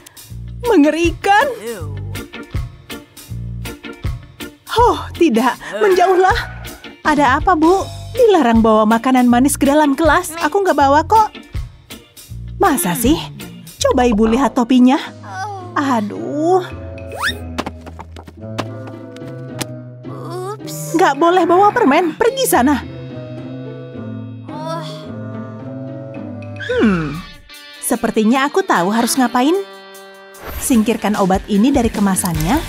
Mengerikan. Oh, tidak. Menjauhlah. Ada apa, Bu? Dilarang bawa makanan manis ke dalam kelas. Aku nggak bawa kok. Masa sih? Coba Ibu lihat topinya. Aduh. Nggak boleh bawa permen. Pergi sana. Sepertinya aku tahu harus ngapain. Singkirkan obat ini dari kemasannya.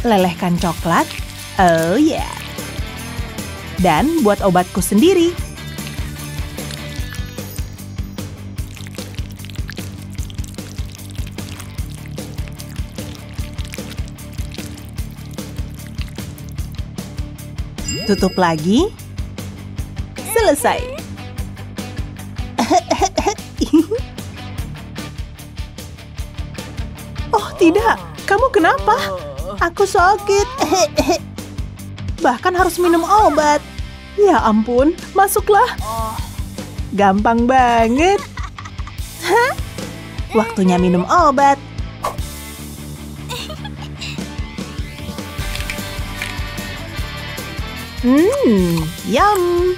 Lelehkan coklat. Oh ya. Dan buat obatku sendiri. Tutup lagi. Selesai. Oh tidak, kamu kenapa? Aku sakit. Bahkan harus minum obat. Ya ampun, masuklah. Gampang banget. Hah? Waktunya minum obat. Yum.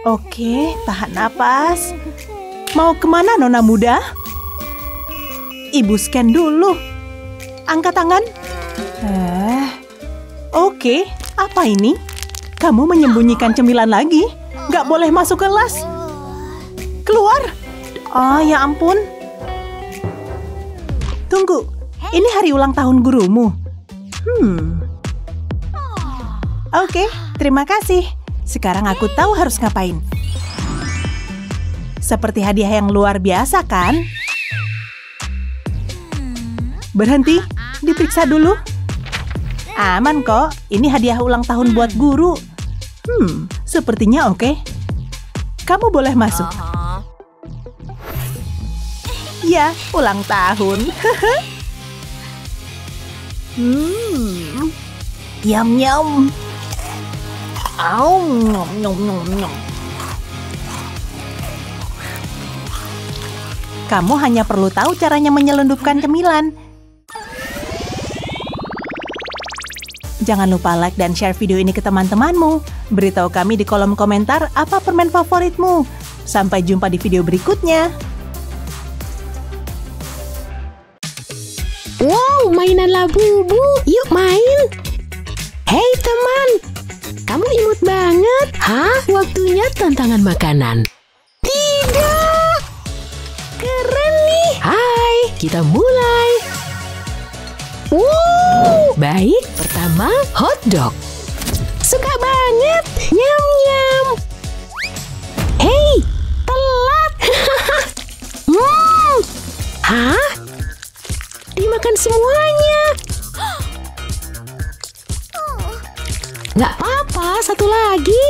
Oke, tahan napas. Mau kemana, Nona muda? Ibu scan dulu. Angkat tangan. Oke, apa ini? Kamu menyembunyikan cemilan lagi? Gak boleh masuk kelas. Keluar. Oh, ya ampun. Tunggu, ini hari ulang tahun gurumu. Oke, terima kasih. Sekarang aku tahu harus ngapain. Seperti hadiah yang luar biasa, kan? Berhenti, diperiksa dulu. Aman kok, ini hadiah ulang tahun buat guru. Sepertinya oke. Kamu boleh masuk. Ya, ulang tahun. Yum-yum. Kamu hanya perlu tahu caranya menyelundupkan cemilan. Jangan lupa like dan share video ini ke teman-temanmu. Beritahu kami di kolom komentar apa permen favoritmu. Sampai jumpa di video berikutnya. Wow, mainan Labubu. Yuk main. Hei teman, kamu imut banget. Hah? Waktunya tantangan makanan. Tidak. Keren nih. Hai, kita mulai. Wow. Baik, pertama hotdog. Suka banget. Nyam-nyam. Hei, telat. Hah? Dimakan semuanya. Nggak apa-apa, satu lagi.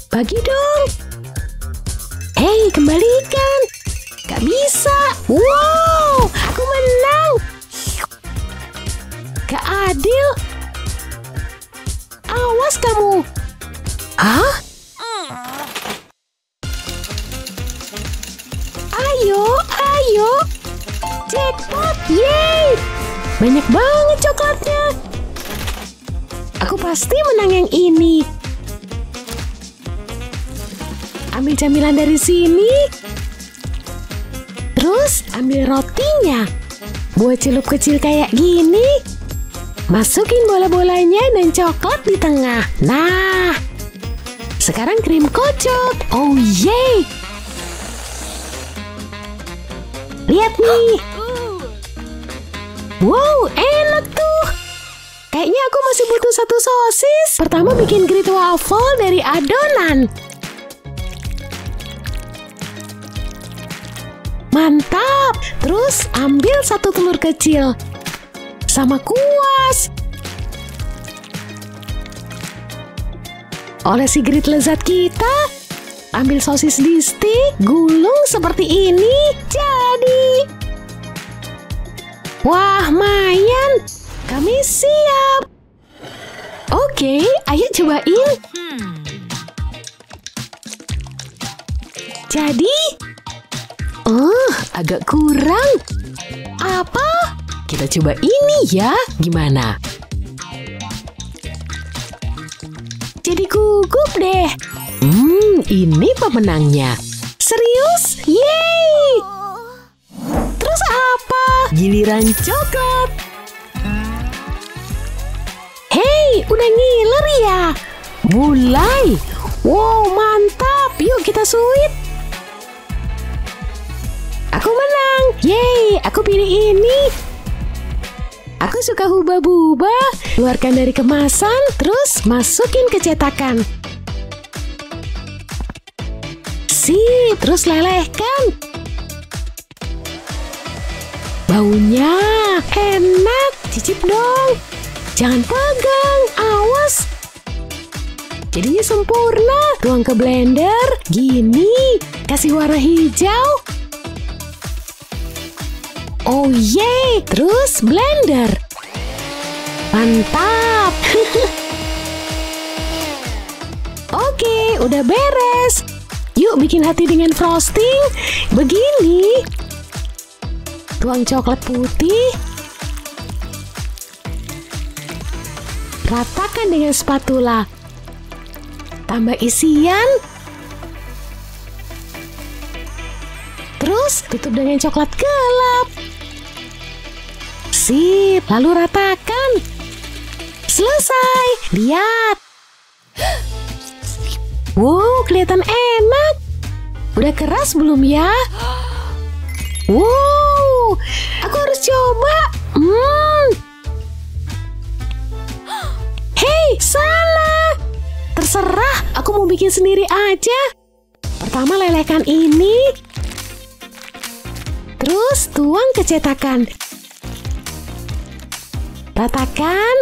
Bagi dong. Hei, kembalikan. Gak bisa. Wow, aku menang. Gak adil. Awas kamu. Hah? Ayo, ayo. Jackpot, yeay. Banyak banget coklatnya. Aku pasti menang yang ini. Ambil camilan dari sini. Terus ambil rotinya. Buat celup kecil kayak gini. Masukin bola-bolanya dan coklat di tengah. Nah, sekarang krim kocok. Oh yeay. Lihat nih. Wow, enak tuh. Kayaknya aku masih butuh satu sosis. Pertama bikin grit waffle dari adonan. Mantap. Terus ambil satu telur kecil. Sama kuas. Olesi grit lezat kita. Ambil sosis di stik. Gulung seperti ini. Jadi. Wah, mayan. Kami siap. Oke, ayo cobain. Jadi, agak kurang. Apa? Kita coba ini ya. Gimana? Jadi gugup deh. Ini pemenangnya. Serius? Yeay! Terus apa? Giliran coklat. Hei, udah ngiler ya? Mulai. Wow, mantap. sweet. Aku menang. Yeay, aku pilih ini. Aku suka huba-buba. Keluarkan dari kemasan, terus masukin ke cetakan. Sip, terus lelehkan. Baunya enak. Cicip dong. Jangan pegang, awas. Jadinya sempurna. Tuang ke blender. Gini, kasih warna hijau. Oh yeay, terus blender. Mantap. Oke, udah beres. Yuk bikin hati dengan frosting. Begini. Tuang coklat putih. Ratakan dengan spatula. Tambah isian. Terus tutup dengan coklat gelap. Sip, lalu ratakan. Selesai. Lihat. Wow, kelihatan enak. Udah keras belum ya? Wow, aku harus coba. Hei, salah. Terserah, aku mau bikin sendiri aja. Pertama lelehkan ini. Terus tuang ke cetakan. Ratakan.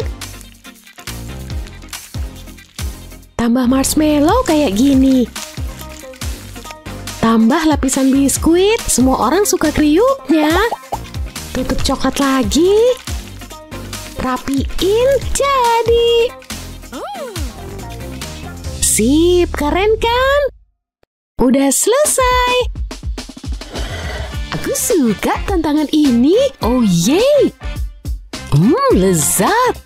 Tambah marshmallow kayak gini. Tambah lapisan biskuit. Semua orang suka kriuknya. Tutup coklat lagi. Rapiin, jadi. Sip, keren kan? Udah selesai. Aku suka tantangan ini. Oh yeay. Lezat.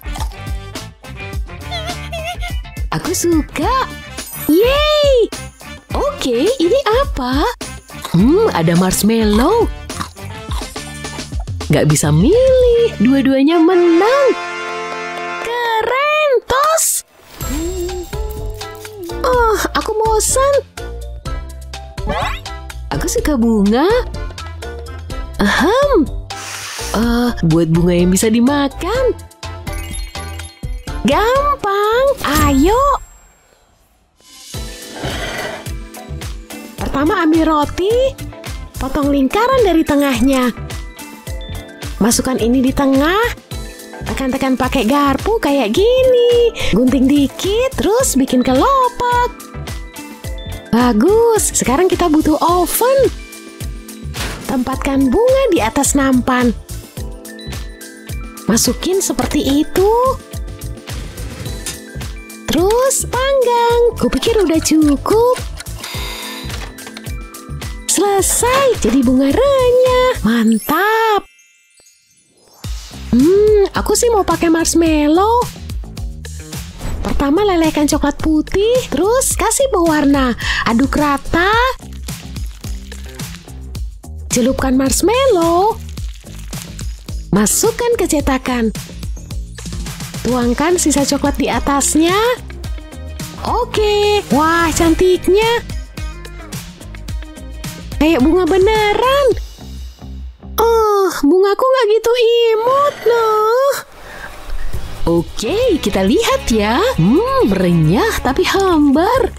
Aku suka. Yeay. Oke, ini apa? Ada marshmallow. Gak bisa milih, dua-duanya menang. Keren, tos. Aku bosan. Aku suka bunga. Buat bunga yang bisa dimakan. Gampang, ayo. Pertama ambil roti, potong lingkaran dari tengahnya. Masukkan ini di tengah, tekan-tekan pakai garpu kayak gini. Gunting dikit, terus bikin kelopak. Bagus, sekarang kita butuh oven. Tempatkan bunga di atas nampan. Masukin seperti itu. Terus panggang. Kupikir udah cukup. Selesai, jadi bunga renyah. Mantap. Aku sih mau pakai marshmallow. Pertama lelehkan coklat putih, terus kasih pewarna. Aduk rata. Celupkan marshmallow. Masukkan ke cetakan. Tuangkan sisa coklat di atasnya. Oke, wah cantiknya. Kayak bunga beneran. Bungaku nggak gitu imut loh. Oke, kita lihat ya. Renyah tapi hambar.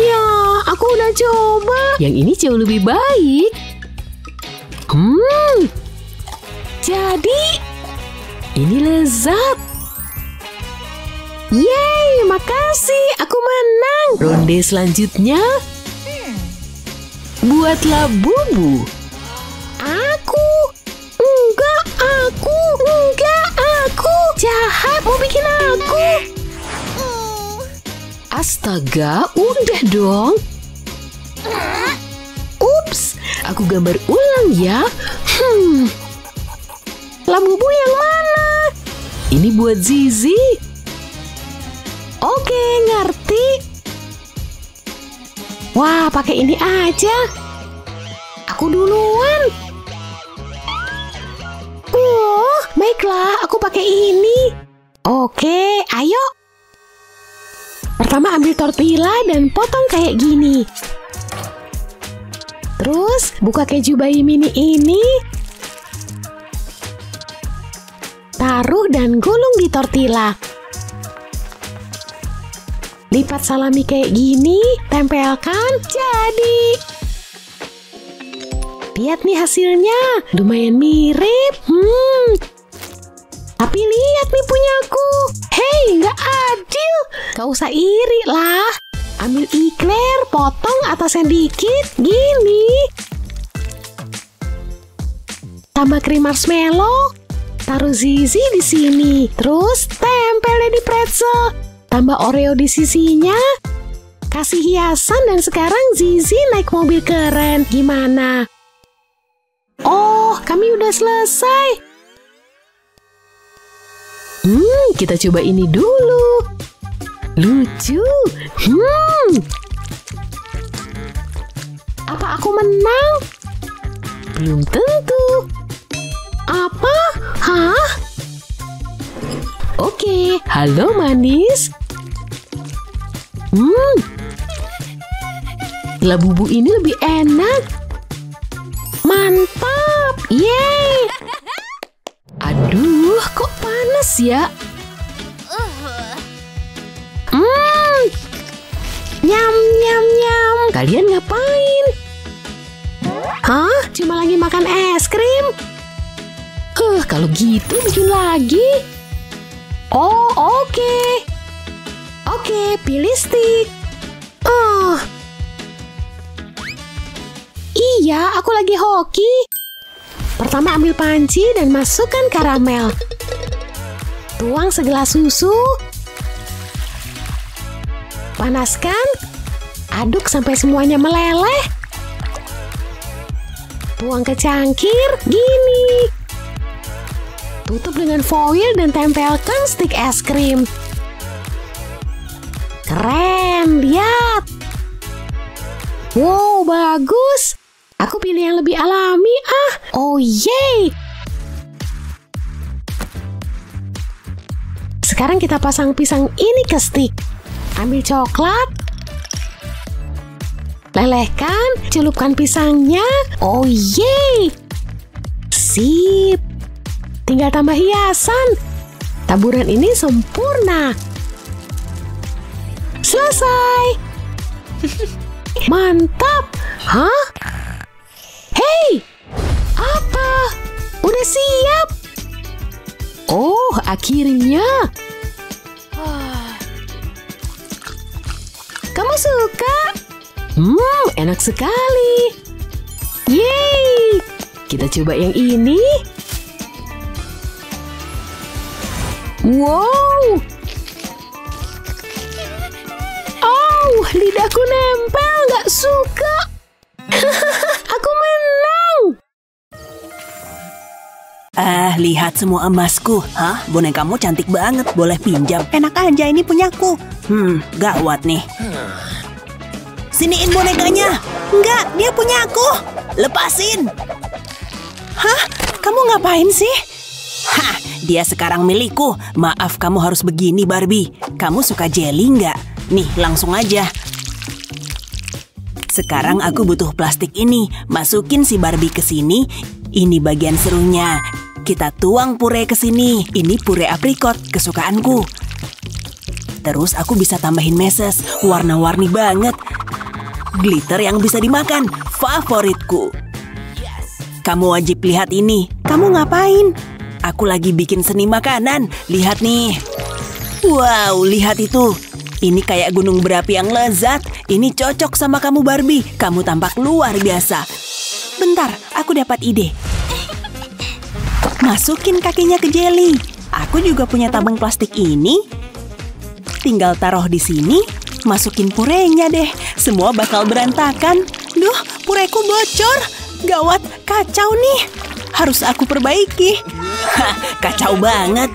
Ya, aku udah coba. Yang ini jauh lebih baik. Jadi, ini lezat. Yeay, makasih. Aku menang. Ronde selanjutnya. Buatlah bubu. Aku. Jahat, mau bikin aku. Astaga, udah dong. Ups, aku gambar ulang ya. Labubu yang mana? Ini buat Zizi. Oke, ngerti. Wah, pakai ini aja. Aku duluan. Baiklah, aku pakai ini. Oke, ayo. Pertama ambil tortilla dan potong kayak gini. Terus buka keju bayi mini ini. Taruh dan gulung di tortilla. Lipat salami kayak gini, tempelkan, jadi. Lihat nih hasilnya, lumayan mirip. Tapi lihat nih punyaku. Hei, nggak adil. Gak usah iri lah. Ambil ikler, potong atasnya dikit, gini. Tambah krim marshmallow. Taruh zizi di sini. Terus tempel deh di pretzel. Tambah Oreo di sisinya. Kasih hiasan dan sekarang Zizi naik mobil keren. Gimana? Oh, kami udah selesai. Kita coba ini dulu. Lucu. Apa aku menang? Belum tentu. Apa? Hah? Oke, halo manis. Labubu ini lebih enak. Mantap. Yeay. Aduh, kok panas ya? Nyam, nyam, nyam. Kalian ngapain? Hah? Cuma lagi makan es krim? Kalau gitu bikin lagi. Oh, oke. Oke, pilih stick. Iya, aku lagi hoki. Pertama ambil panci dan masukkan karamel. Tuang segelas susu. Panaskan. Aduk sampai semuanya meleleh. Tuang ke cangkir, gini. Tutup dengan foil dan tempelkan stik es krim. Keren, lihat. Wow, bagus. Aku pilih yang lebih alami, Oh, yeay. Sekarang kita pasang pisang ini ke stik. Ambil coklat. Lelehkan, celupkan pisangnya. Oh, yeay. Sip. Tinggal tambah hiasan. Taburan ini sempurna. Selesai. Mantap. Hah? Hei, apa? Udah siap? Oh, akhirnya. Kamu suka? Enak sekali. Yeay. Kita coba yang ini. Wow. Oh, lidahku nempel, nggak suka. Aku menang. Lihat semua emasku. Hah? Bonekamu cantik banget. Boleh pinjam? Enak aja, ini punyaku. Gawat nih. Siniin bonekanya. Enggak, dia punyaku. Lepasin. Hah? Kamu ngapain sih? Hah, dia sekarang milikku. Maaf, kamu harus begini, Barbie. Kamu suka jelly nggak? Nih, langsung aja. Sekarang aku butuh plastik ini. Masukin si Barbie ke sini. Ini bagian serunya. Kita tuang pure ke sini. Ini pure aprikot, kesukaanku. Terus aku bisa tambahin meses. Warna-warni banget. Glitter yang bisa dimakan. Favoritku. Kamu wajib lihat ini. Kamu ngapain? Aku lagi bikin seni makanan. Lihat nih. Wow, lihat itu. Ini kayak gunung berapi yang lezat. Ini cocok sama kamu, Barbie. Kamu tampak luar biasa. Bentar, aku dapat ide. Masukin kakinya ke jelly. Aku juga punya tabung plastik ini. Tinggal taruh di sini. Masukin purenya deh. Semua bakal berantakan. Duh, pureku bocor. Gawat, kacau nih. Harus aku perbaiki. Hah, kacau banget.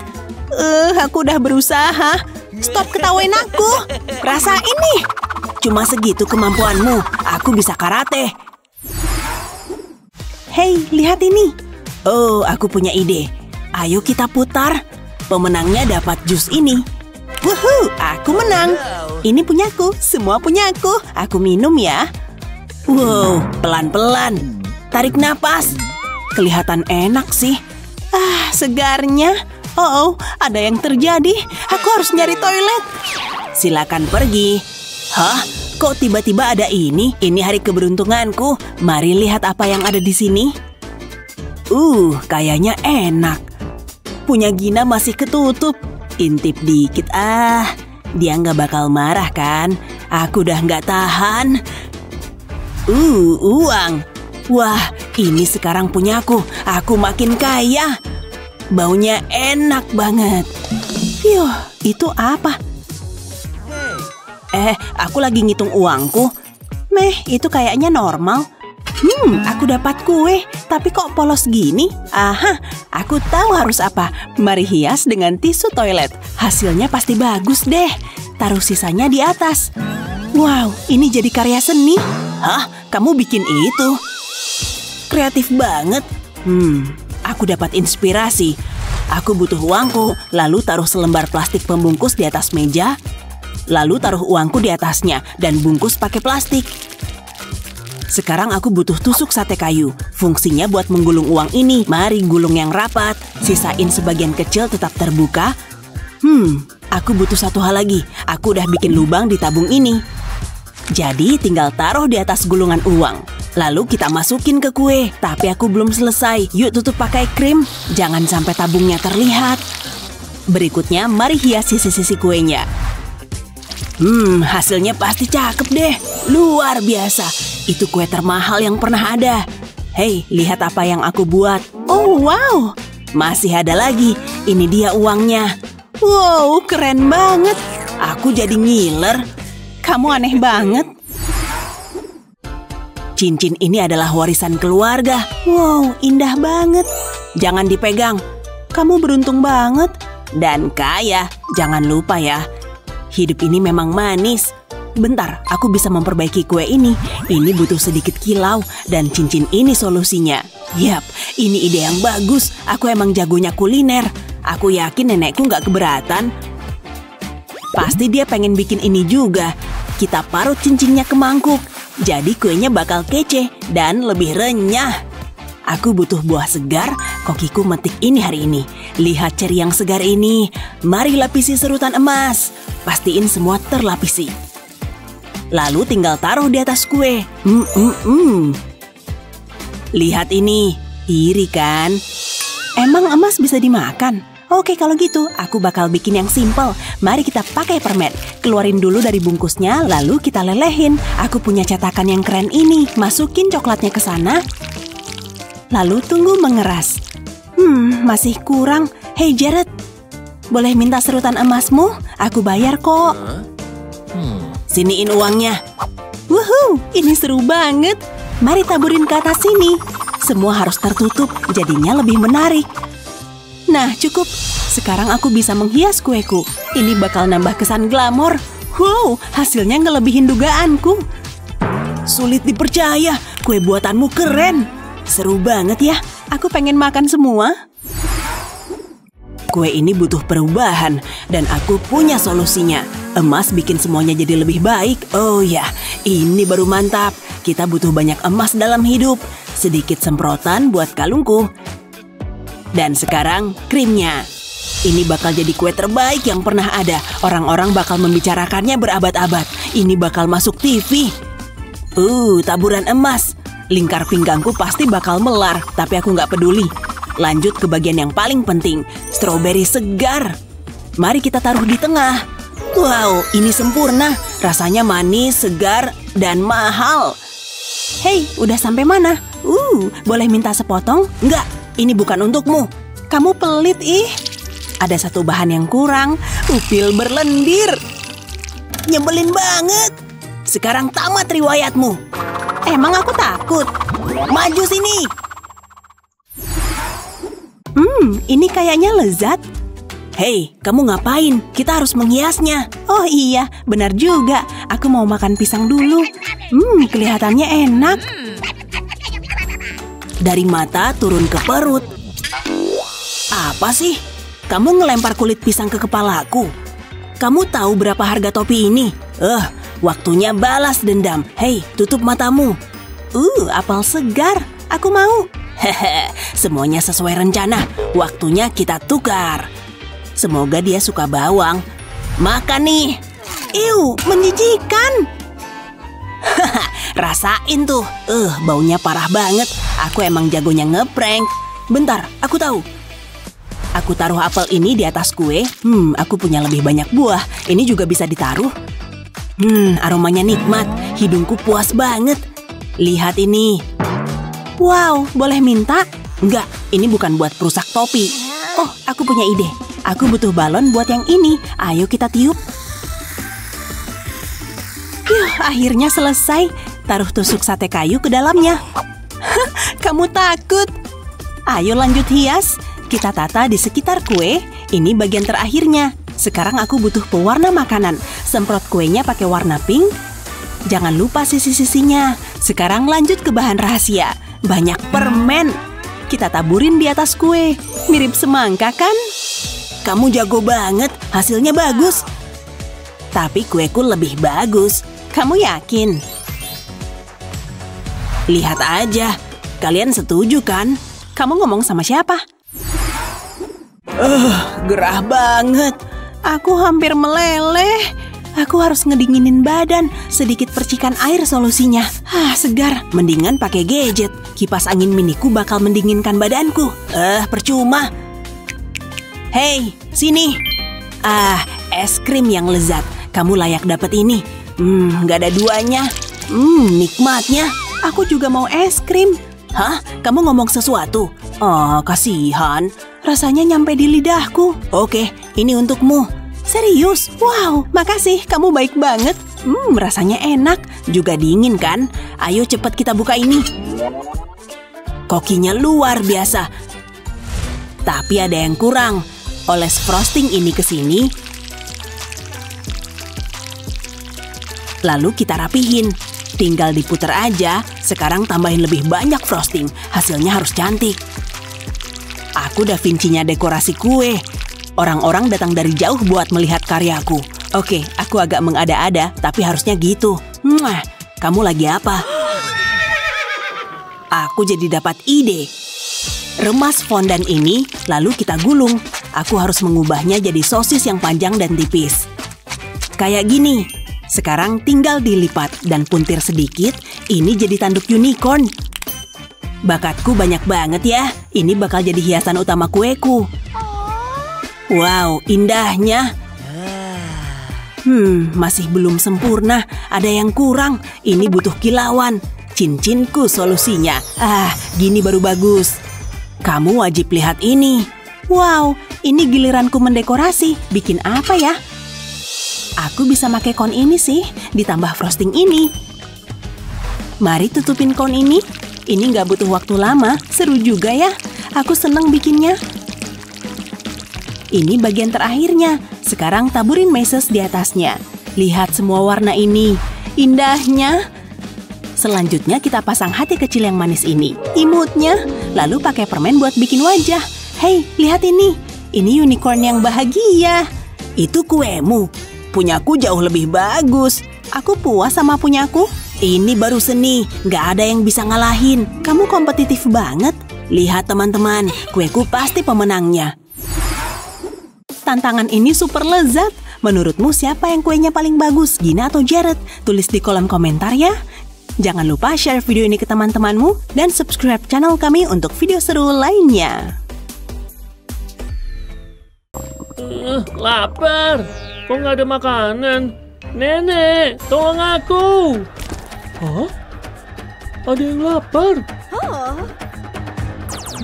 Aku udah berusaha. Stop ketawain aku. Rasain nih. Cuma segitu kemampuanmu. Aku bisa karate. Hei, lihat ini. Oh, aku punya ide. Ayo kita putar. Pemenangnya dapat jus ini. Wuhu, aku menang. ini punyaku, semua punyaku. Aku minum ya. Wow, pelan-pelan. Tarik napas. Kelihatan enak sih. Ah, segarnya. Oh, ada yang terjadi. Aku harus nyari toilet. Silakan pergi. Hah? Kok tiba-tiba ada ini? Ini hari keberuntunganku. Mari lihat apa yang ada di sini. Kayaknya enak. Punya Gina masih ketutup. Intip dikit Dia nggak bakal marah kan? Aku udah nggak tahan. Uang. Wah, ini sekarang punyaku. Aku makin kaya. Baunya enak banget. Yuh, itu apa? Aku lagi ngitung uangku. Itu kayaknya normal. Aku dapat kue, tapi kok polos gini? Aha, aku tahu harus apa. Mari hias dengan tisu toilet. Hasilnya pasti bagus deh. Taruh sisanya di atas. Wow, ini jadi karya seni. Hah? Kamu bikin itu? Kreatif banget. Aku dapat inspirasi. Aku butuh uangku, lalu taruh selembar plastik pembungkus di atas meja. Lalu taruh uangku di atasnya dan bungkus pakai plastik. Sekarang aku butuh tusuk sate kayu. Fungsinya buat menggulung uang ini. Mari gulung yang rapat. Sisain sebagian kecil tetap terbuka. Aku butuh satu hal lagi. Aku udah bikin lubang di tabung ini. Jadi tinggal taruh di atas gulungan uang. Lalu kita masukin ke kue. Tapi aku belum selesai. Yuk tutup pakai krim. Jangan sampai tabungnya terlihat. Berikutnya mari hias sisi-sisi kuenya. Hasilnya pasti cakep deh. Luar biasa. Itu kue termahal yang pernah ada. Hei, lihat apa yang aku buat. Oh, wow. Masih ada lagi. Ini dia uangnya. Wow, keren banget. Aku jadi ngiler. Kamu aneh banget. Cincin ini adalah warisan keluarga. Wow, indah banget. Jangan dipegang. Kamu beruntung banget. Dan kaya. Jangan lupa ya. Hidup ini memang manis. Bentar, aku bisa memperbaiki kue ini. Ini butuh sedikit kilau. Dan cincin ini solusinya. Yap, ini ide yang bagus. Aku emang jagonya kuliner. Aku yakin nenekku nggak keberatan. Pasti dia pengen bikin ini juga. Kita parut cincinnya ke mangkuk. Jadi kuenya bakal kece dan lebih renyah. Aku butuh buah segar. Kokiku metik ini hari ini. Lihat ceri yang segar ini. Mari lapisi serutan emas. Pastiin semua terlapisi. Lalu tinggal taruh di atas kue. Lihat ini. Iri kan? Emang emas bisa dimakan? Oke, kalau gitu, aku bakal bikin yang simple. Mari kita pakai permen. Keluarin dulu dari bungkusnya, lalu kita lelehin. Aku punya cetakan yang keren ini. Masukin coklatnya ke sana. Lalu tunggu mengeras. Masih kurang. Hey Jared, boleh minta serutan emasmu? Aku bayar kok. Siniin uangnya. Wuhu, ini seru banget. Mari taburin ke atas sini. Semua harus tertutup, jadinya lebih menarik. Nah, cukup. Sekarang aku bisa menghias kueku. Ini bakal nambah kesan glamor. Wow, hasilnya ngelebihin dugaanku. Sulit dipercaya, kue buatanmu keren. Seru banget ya, aku pengen makan semua. Kue ini butuh perubahan, dan aku punya solusinya. Emas bikin semuanya jadi lebih baik. Oh ya, ini baru mantap. Kita butuh banyak emas dalam hidup. Sedikit semprotan buat kalungku. Dan sekarang krimnya. Ini bakal jadi kue terbaik yang pernah ada. Orang-orang bakal membicarakannya berabad-abad. Ini bakal masuk TV. Taburan emas. Lingkar pinggangku pasti bakal melar. Tapi aku nggak peduli. Lanjut ke bagian yang paling penting. Stroberi segar. Mari kita taruh di tengah. Wow, ini sempurna. Rasanya manis, segar, dan mahal. Hei, udah sampai mana? Boleh minta sepotong? Nggak. Ini bukan untukmu. Kamu pelit, ih. Ada satu bahan yang kurang. Upil berlendir. Nyebelin banget. Sekarang tamat riwayatmu. Emang aku takut? Maju sini. Ini kayaknya lezat. Hei, kamu ngapain? Kita harus menghiasnya. Oh iya, benar juga. Aku mau makan pisang dulu. Kelihatannya enak. Dari mata turun ke perut. Apa sih? Kamu ngelempar kulit pisang ke kepalaku? kamu tahu berapa harga topi ini? Waktunya balas dendam. Hei, tutup matamu. Apel segar. Aku mau. Hehe, semuanya sesuai rencana. Waktunya kita tukar. Semoga dia suka bawang. Makan nih. Menjijikan. Rasain tuh. Baunya parah banget. Aku emang jagonya ngeprank. Bentar, aku tahu. Aku taruh apel ini di atas kue. Aku punya lebih banyak buah. Ini juga bisa ditaruh. Aromanya nikmat. Hidungku puas banget. Lihat ini. Wow, boleh minta? Enggak, ini bukan buat perusak topi. Oh, aku punya ide. Aku butuh balon buat yang ini. Ayo kita tiup. Akhirnya selesai. Taruh tusuk sate kayu ke dalamnya. Kamu takut? Ayo lanjut hias. Kita tata di sekitar kue. Ini bagian terakhirnya. Sekarang aku butuh pewarna makanan. Semprot kuenya pakai warna pink. Jangan lupa sisi-sisinya. Sekarang lanjut ke bahan rahasia. Banyak permen. Kita taburin di atas kue. Mirip semangka kan? Kamu jago banget. Hasilnya bagus. Tapi kueku lebih bagus. Kamu yakin? Lihat aja. Kalian setuju kan? Kamu ngomong sama siapa? Gerah banget. Aku hampir meleleh. Aku harus ngedinginin badan. Sedikit percikan air solusinya. Segar. Mendingan pakai gadget. Kipas angin miniku bakal mendinginkan badanku. Percuma. Hei, sini. Es krim yang lezat. Kamu layak dapat ini. Gak ada duanya. Nikmatnya. Aku juga mau es krim. Hah? Kamu ngomong sesuatu? Kasihan. Rasanya nyampe di lidahku. Oke, ini untukmu. Serius? Wow, makasih. Kamu baik banget. Rasanya enak. Juga dingin kan? Ayo cepat kita buka ini. Kokinya luar biasa. Tapi ada yang kurang. Oles frosting ini ke sini. Lalu kita rapihin. Tinggal diputer aja. Sekarang tambahin lebih banyak frosting. Hasilnya harus cantik. Aku Da Vinci-nya dekorasi kue. Orang-orang datang dari jauh buat melihat karyaku. Oke, aku agak mengada-ada, tapi harusnya gitu. Kamu lagi apa? Aku jadi dapat ide. Remas fondant ini, lalu kita gulung. Aku harus mengubahnya jadi sosis yang panjang dan tipis. Kayak gini. Sekarang tinggal dilipat dan puntir sedikit. Ini jadi tanduk unicorn. Bakatku banyak banget ya. Ini bakal jadi hiasan utama kueku. Wow, indahnya. Masih belum sempurna. Ada yang kurang. Ini butuh kilauan. Cincinku solusinya. Gini baru bagus. Kamu wajib lihat ini. Wow, ini giliranku mendekorasi. Bikin apa ya? Aku bisa pakai kon ini sih. Ditambah frosting ini. Mari tutupin kon ini. Ini nggak butuh waktu lama. Seru juga ya. Aku seneng bikinnya. Ini bagian terakhirnya. Sekarang taburin meses di atasnya. Lihat semua warna ini. Indahnya. Selanjutnya kita pasang hati kecil yang manis ini. Imutnya. Lalu pakai permen buat bikin wajah. Hei, lihat ini. Ini unicorn yang bahagia. Itu kuemu. Punyaku jauh lebih bagus. Aku puas sama punyaku. Ini baru seni. Gak ada yang bisa ngalahin. Kamu kompetitif banget. Lihat teman-teman. Kueku pasti pemenangnya. Tantangan ini super lezat. Menurutmu siapa yang kuenya paling bagus? Gina atau Jared? Tulis di kolom komentar ya. Jangan lupa share video ini ke teman-temanmu. Dan subscribe channel kami untuk video seru lainnya. Lapar. Kok nggak ada makanan? Nenek, tolong aku. Hah? Ada yang lapar.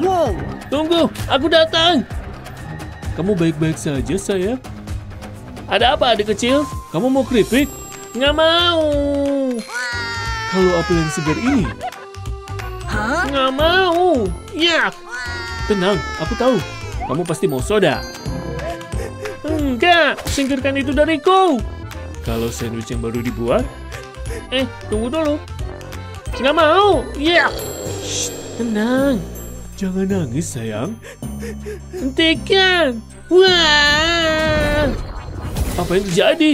Wow. Tunggu, aku datang. Kamu baik-baik saja, sayang? Ada apa, adik kecil? Kamu mau keripik? Nggak mau. Kalau apel yang segar ini? Nggak mau. Ya. Tenang, aku tahu. Kamu pasti mau soda. Enggak, singkirkan itu dariku. Kalau sandwich yang baru dibuat? Tunggu dulu. Nggak mau. Ya. Shh, tenang. Jangan nangis, sayang. Hentikan. Wah. Apa yang terjadi?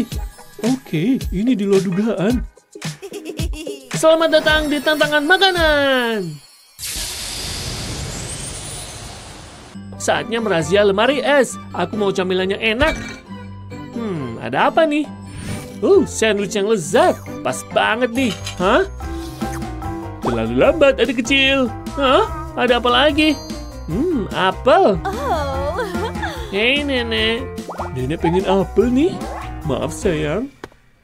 Oke, ini di luar dugaan. Selamat datang di tantangan makanan. Saatnya merazia lemari es. Aku mau camilan yang enak. Ada apa nih? Sandwich yang lezat. Pas banget nih. Hah? Terlalu lambat, adik kecil. Hah? Ada apa lagi? Apel. Hei, Nenek. Nenek pengen apel nih. Maaf, sayang.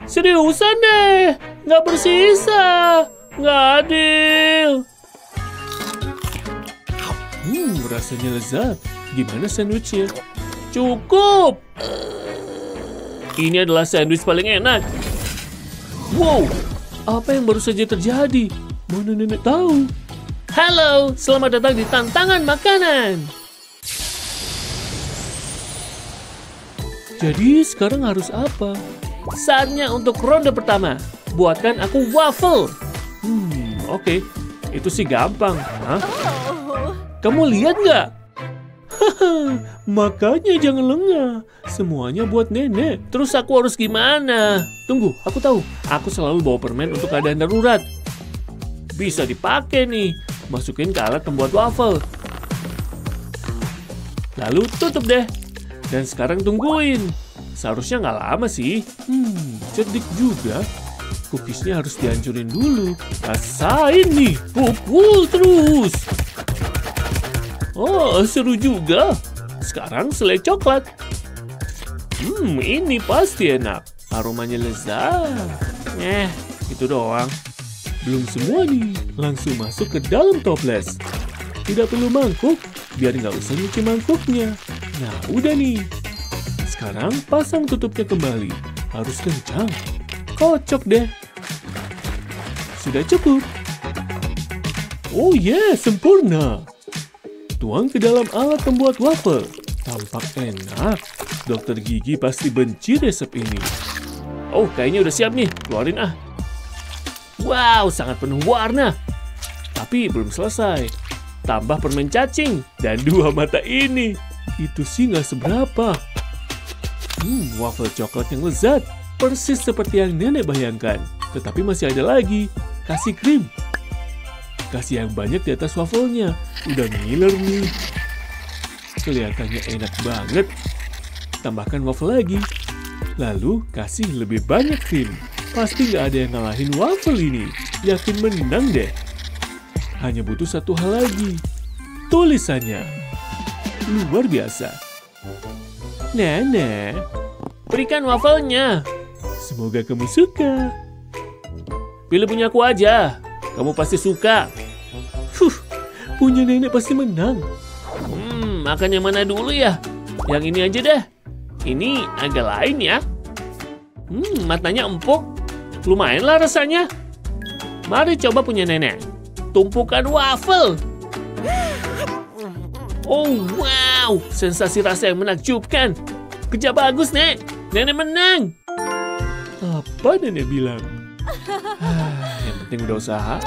Seriusan deh. Nggak bersisa. Nggak adil. Rasanya lezat. Gimana sandwichnya? Cukup. Ini adalah sandwich paling enak. Wow, apa yang baru saja terjadi? Mana nenek tahu? Halo, selamat datang di tantangan makanan. Jadi sekarang harus apa? Saatnya untuk ronde pertama. Buatkan aku waffle. Oke. Itu sih gampang. Hah? Kamu lihat nggak? Makanya jangan lengah. Semuanya buat nenek. Terus aku harus gimana? Tunggu, aku tahu. Aku selalu bawa permen untuk keadaan darurat. Bisa dipakai nih. Masukin ke alat pembuat waffle. Lalu tutup deh. Dan sekarang tungguin. Seharusnya nggak lama sih. Cerdik juga. Cookiesnya harus dihancurin dulu. Rasain nih. Pukul terus. Oh, seru juga. Sekarang selai coklat. Ini pasti enak. Aromanya lezat. Itu doang. Belum semua nih. Langsung masuk ke dalam toples. Tidak perlu mangkuk, biar nggak usah nyuci mangkuknya. Nah, udah nih. Sekarang pasang tutupnya kembali. Harus kencang. Kocok deh. Sudah cukup. Oh yeah, sempurna. Tuang ke dalam alat pembuat waffle. Tampak enak. Dokter gigi pasti benci resep ini. Oh, kayaknya udah siap nih. Keluarin ah. Wow, sangat penuh warna. Tapi belum selesai. Tambah permen cacing dan 2 mata ini. Itu sih nggak seberapa. Waffle coklat yang lezat. Persis seperti yang nenek bayangkan. Tetapi masih ada lagi. Kasih krim. Kasih yang banyak di atas wafelnya. Udah ngiler nih. Kelihatannya enak banget. Tambahkan waffle lagi. Lalu kasih lebih banyak krim. Pasti nggak ada yang ngalahin waffle ini. Yakin menang deh. Hanya butuh satu hal lagi. Tulisannya. Luar biasa. Nenek, berikan wafelnya. Semoga kamu suka. Pilih punya aku aja. Kamu pasti suka. Punya nenek pasti menang. Makan yang mana dulu ya? Yang ini aja deh. Ini agak lain ya. Matanya empuk. Lumayan lah rasanya. Mari coba punya nenek. Tumpukan waffle. Oh wow, sensasi rasa yang menakjubkan. Kerja bagus, Nek. Nenek menang. Apa nenek bilang? Yang penting udah usaha.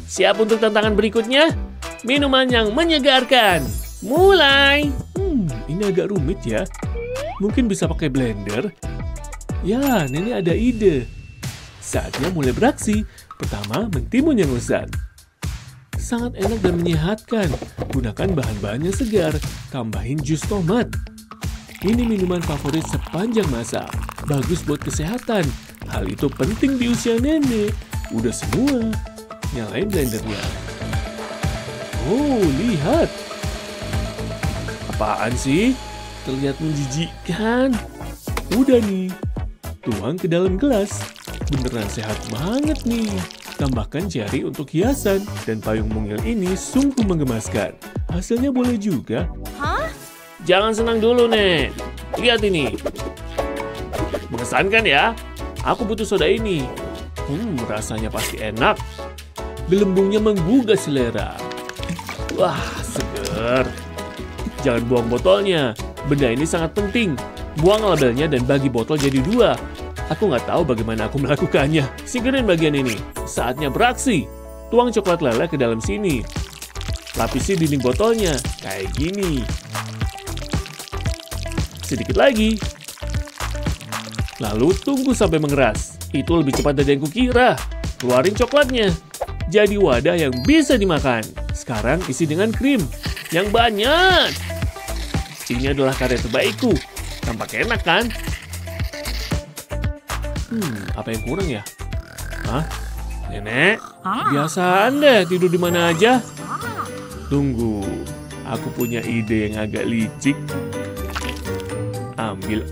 Siap untuk tantangan berikutnya? Minuman yang menyegarkan. Mulai. Ini agak rumit ya. Mungkin bisa pakai blender. Ya, nenek ada ide. Saatnya mulai beraksi. Pertama, mentimun yang lezat. Sangat enak dan menyehatkan. Gunakan bahan-bahan yang segar. Tambahin jus tomat. Ini minuman favorit sepanjang masa. Bagus buat kesehatan. Hal itu penting di usia nenek. Udah semua. Nyalain blendernya. Oh, lihat. Apaan sih? Terlihat menjijikkan. Udah nih. Tuang ke dalam gelas. Beneran sehat banget nih. Tambahkan cherry untuk hiasan. Dan payung mungil ini sungguh menggemaskan. Hasilnya boleh juga. Jangan senang dulu, Nek. Lihat ini. Mengesankan ya. Aku butuh soda ini. Rasanya pasti enak. Gelembungnya menggugah selera. Wah, seger. Jangan buang botolnya. Benda ini sangat penting. Buang labelnya dan bagi botol jadi 2. Aku nggak tahu bagaimana aku melakukannya. Singkirin bagian ini. Saatnya beraksi. Tuang coklat leleh ke dalam sini. Lapisi dinding botolnya. Kayak gini. Sedikit lagi. Lalu tunggu sampai mengeras. Itu lebih cepat dari yang kukira. Keluarin coklatnya. Jadi wadah yang bisa dimakan. Sekarang isi dengan krim. Yang banyak. Ini adalah karya terbaikku. Tampak enak kan? Apa yang kurang ya? Hah? Nenek? Biasaan deh tidur di mana aja. Tunggu. Aku punya ide yang agak licik. Ambil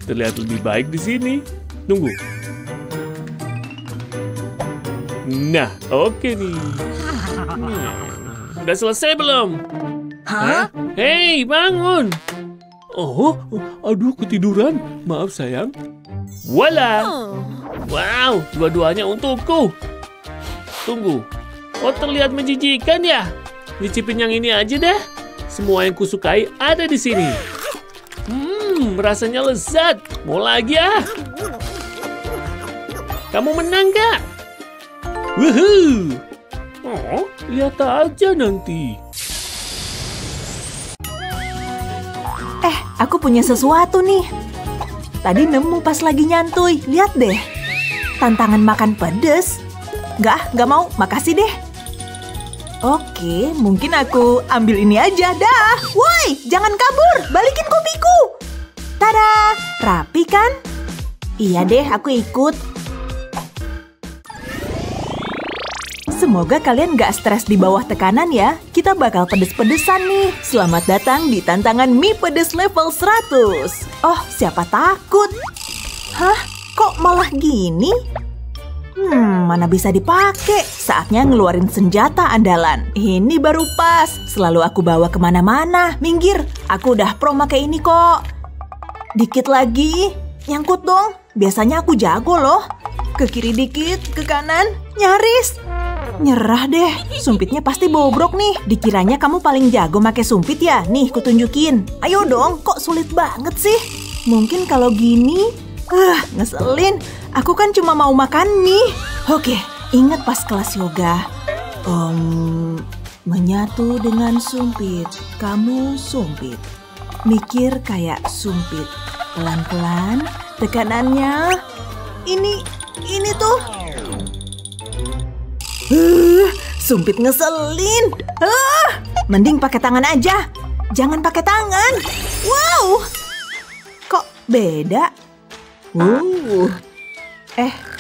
terlihat lebih baik di sini. Tunggu. Nah, oke nih. Udah selesai belum? Hah? Hei, bangun. Oh, aduh ketiduran. Maaf sayang. Voila. Wow, dua-duanya untukku. Tunggu. Oh, terlihat menjijikan ya? Nyicipin yang ini aja deh. Semua yang kusukai ada di sini. Rasanya lezat. Mau lagi ah? Kamu menang gak? Wuhuu. Oh, lihat aja nanti. Aku punya sesuatu nih. Tadi nemu pas lagi nyantui. Lihat deh. Tantangan makan pedes. Nggak mau. Makasih deh. Oke, mungkin aku ambil ini aja. Dah. Woi, jangan kabur. Balikin kopiku. Tada. Rapi kan? Iya deh, aku ikut. Semoga kalian gak stres di bawah tekanan ya. Kita bakal pedes-pedesan nih. Selamat datang di tantangan mie pedes level 100. Oh, siapa takut? Hah? Kok malah gini? Mana bisa dipakai? Saatnya ngeluarin senjata andalan. Ini baru pas. Selalu aku bawa kemana-mana. Minggir, aku udah pro make ini kok. Dikit lagi. Nyangkut dong. Biasanya aku jago loh. Ke kiri dikit, ke kanan. Nyaris. Nyerah deh, sumpitnya pasti bobrok nih. Dikiranya kamu paling jago make sumpit ya? Nih, kutunjukin. Ayo dong, kok sulit banget sih? Mungkin kalau gini, ngeselin. Aku kan cuma mau makan mie. Oke, ingat pas kelas yoga. Menyatu dengan sumpit, kamu sumpit. Mikir kayak sumpit. Pelan-pelan, tekanannya. Ini tuh. Sumpit ngeselin. Mending pakai tangan aja. Jangan pakai tangan. Wow. Kok beda?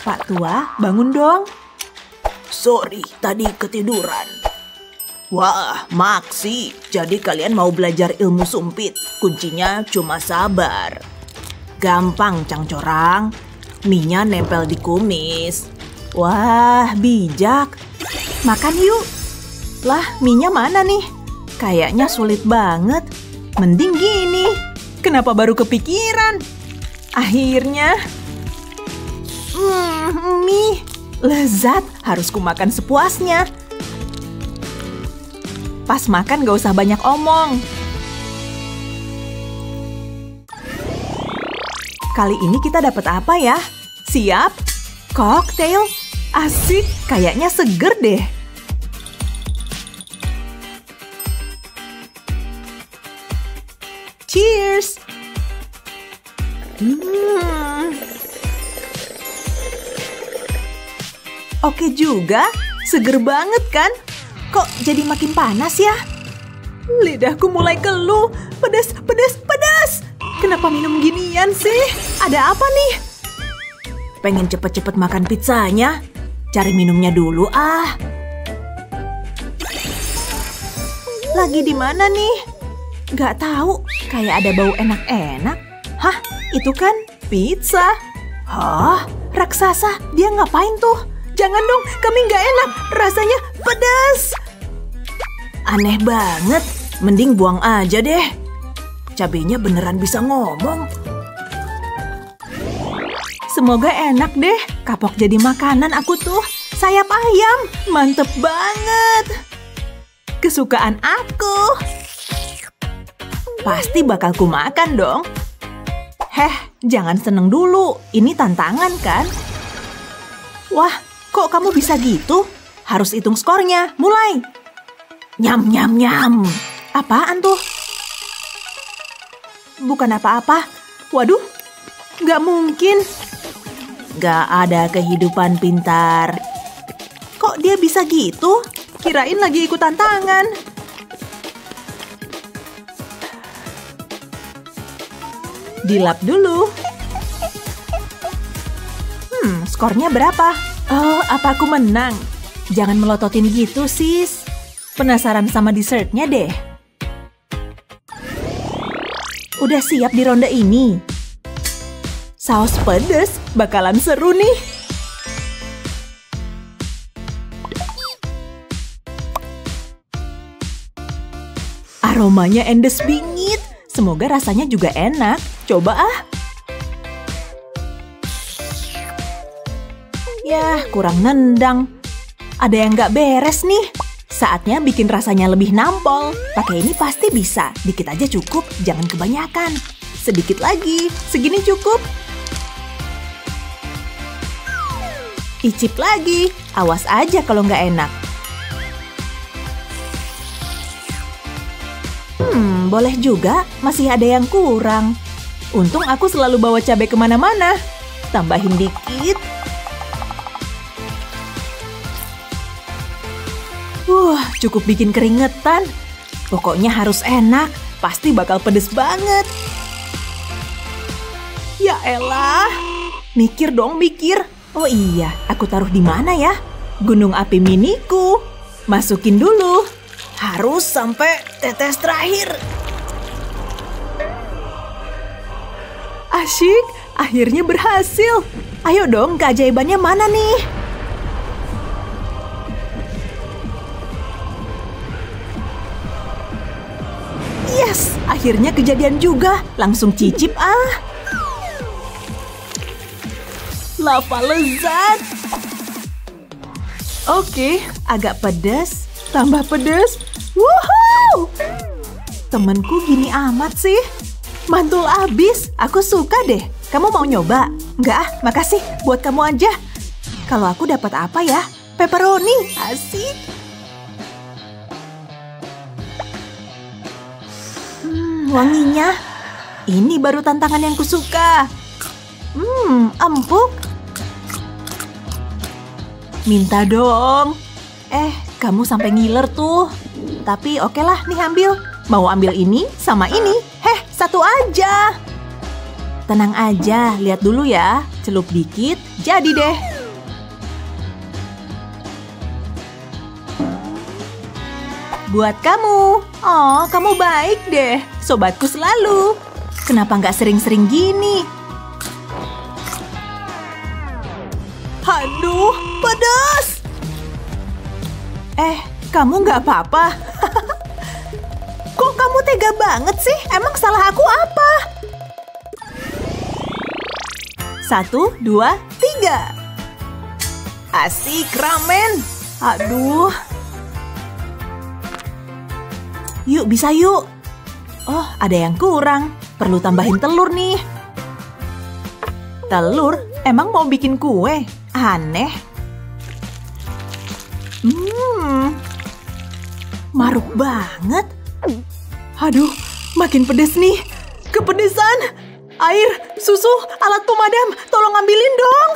Pak Tua, bangun dong. Sorry, tadi ketiduran. Wah, maksi. Jadi kalian mau belajar ilmu sumpit. Kuncinya cuma sabar. Gampang, cangcorang. Mie-nya nempel di kumis. Wah, bijak. Makan yuk. Lah, mie-nya mana nih? Kayaknya sulit banget. Mending gini. Kenapa baru kepikiran? Akhirnya. Mie. Lezat, harus kumakan sepuasnya. Pas makan gak usah banyak omong. Kali ini kita dapat apa ya? Siap? Koktail? Asik, kayaknya seger deh. Cheers! Oke juga, seger banget kan? Kok jadi makin panas ya? Lidahku mulai keluh, pedas. Kenapa minum ginian sih? Ada apa nih? Pengen cepet-cepet makan pizzanya? Cari minumnya dulu ah. Lagi di mana nih? Gak tahu, kayak ada bau enak-enak. Hah, itu kan pizza. Hah, raksasa, dia ngapain tuh? Jangan dong, kami gak enak, rasanya pedas. Aneh banget, mending buang aja deh. Cabenya beneran bisa ngomong. Semoga enak deh, kapok jadi makanan aku tuh. Sayap ayam, mantep banget. Kesukaan aku. Pasti bakal kumakan dong. Jangan seneng dulu, ini tantangan kan? Wah, kok kamu bisa gitu? Harus hitung skornya, mulai. Nyam. Apaan tuh? bukan apa-apa. Waduh, nggak mungkin. Nggak ada kehidupan pintar. Kok dia bisa gitu? Kirain lagi ikut tantangan. Dilap dulu. Skornya berapa? Oh, apa aku menang? Jangan melototin gitu, sis. Penasaran sama dessertnya deh. Udah siap di ronde ini? Saus pedas bakalan seru nih. Aromanya endes bingit. Semoga rasanya juga enak. Coba ah. Yah, kurang nendang. Ada yang nggak beres nih. Saatnya bikin rasanya lebih nampol. Pakai ini pasti bisa. Dikit aja cukup, jangan kebanyakan. Sedikit lagi, segini cukup. Icip lagi, awas aja kalau nggak enak. Boleh juga, masih ada yang kurang. Untung aku selalu bawa cabai kemana-mana. Tambahin dikit. Cukup bikin keringetan. Pokoknya harus enak, pasti bakal pedes banget. Ya elah, mikir dong mikir. Oh iya, aku taruh di mana ya? Gunung api miniku. Masukin dulu. Harus sampai tetes terakhir. Asyik, akhirnya berhasil. Ayo dong, keajaibannya mana nih? Yes, akhirnya kejadian juga. Langsung cicip ah. Lava lezat. Oke, agak pedas. Tambah pedas. Woohoo! Temenku gini amat sih. Mantul abis. Aku suka deh. Kamu mau nyoba? Enggak ah, makasih. Buat kamu aja. Kalau aku dapat apa ya? Pepperoni. Asik. Wanginya. Ini baru tantangan yang kusuka. Empuk. Minta dong. Kamu sampai ngiler tuh. Tapi oke lah, nih ambil. Mau ambil ini sama ini. Satu aja. Tenang aja, lihat dulu ya. Celup dikit, jadi deh. Buat kamu. Oh, kamu baik deh. Sobatku selalu. Kenapa nggak sering-sering gini? Aduh, pedas. Kamu nggak apa-apa? Kok kamu tega banget sih? Emang salah aku apa? 1, 2, 3. Asik ramen. Aduh. Yuk, bisa yuk. Oh, ada yang kurang. Perlu tambahin telur nih. Telur? Emang mau bikin kue? Aneh. Maruk banget. Aduh, makin pedes nih. Kepedesan. Air, susu, alat pemadam. Tolong ambilin dong.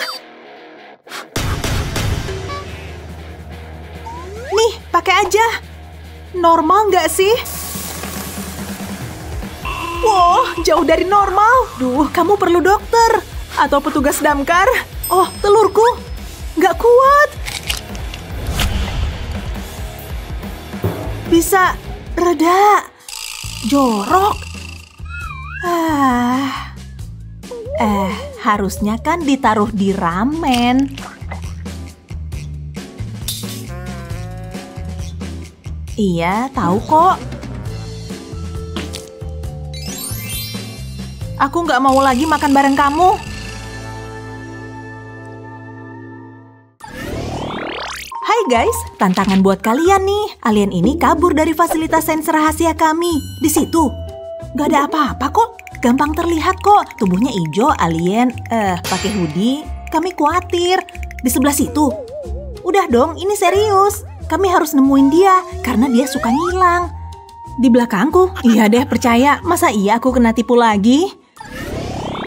Nih, pakai aja. Normal nggak sih? Wow, jauh dari normal. Duh, kamu perlu dokter. Atau petugas damkar. Oh, telurku. Nggak kuat. Bisa reda. Jorok. Harusnya kan ditaruh di ramen. Iya, tahu kok. Aku nggak mau lagi makan bareng kamu. Hai guys, tantangan buat kalian nih. Alien ini kabur dari fasilitas sains rahasia kami. Di situ. Gak ada apa-apa kok. Gampang terlihat kok. Tubuhnya hijau, alien, pakai hoodie. Kami khawatir. Di sebelah situ. Udah dong, ini serius. Kami harus nemuin dia, karena dia suka ngilang. Di belakangku? Iya deh, percaya. Masa iya aku kena tipu lagi?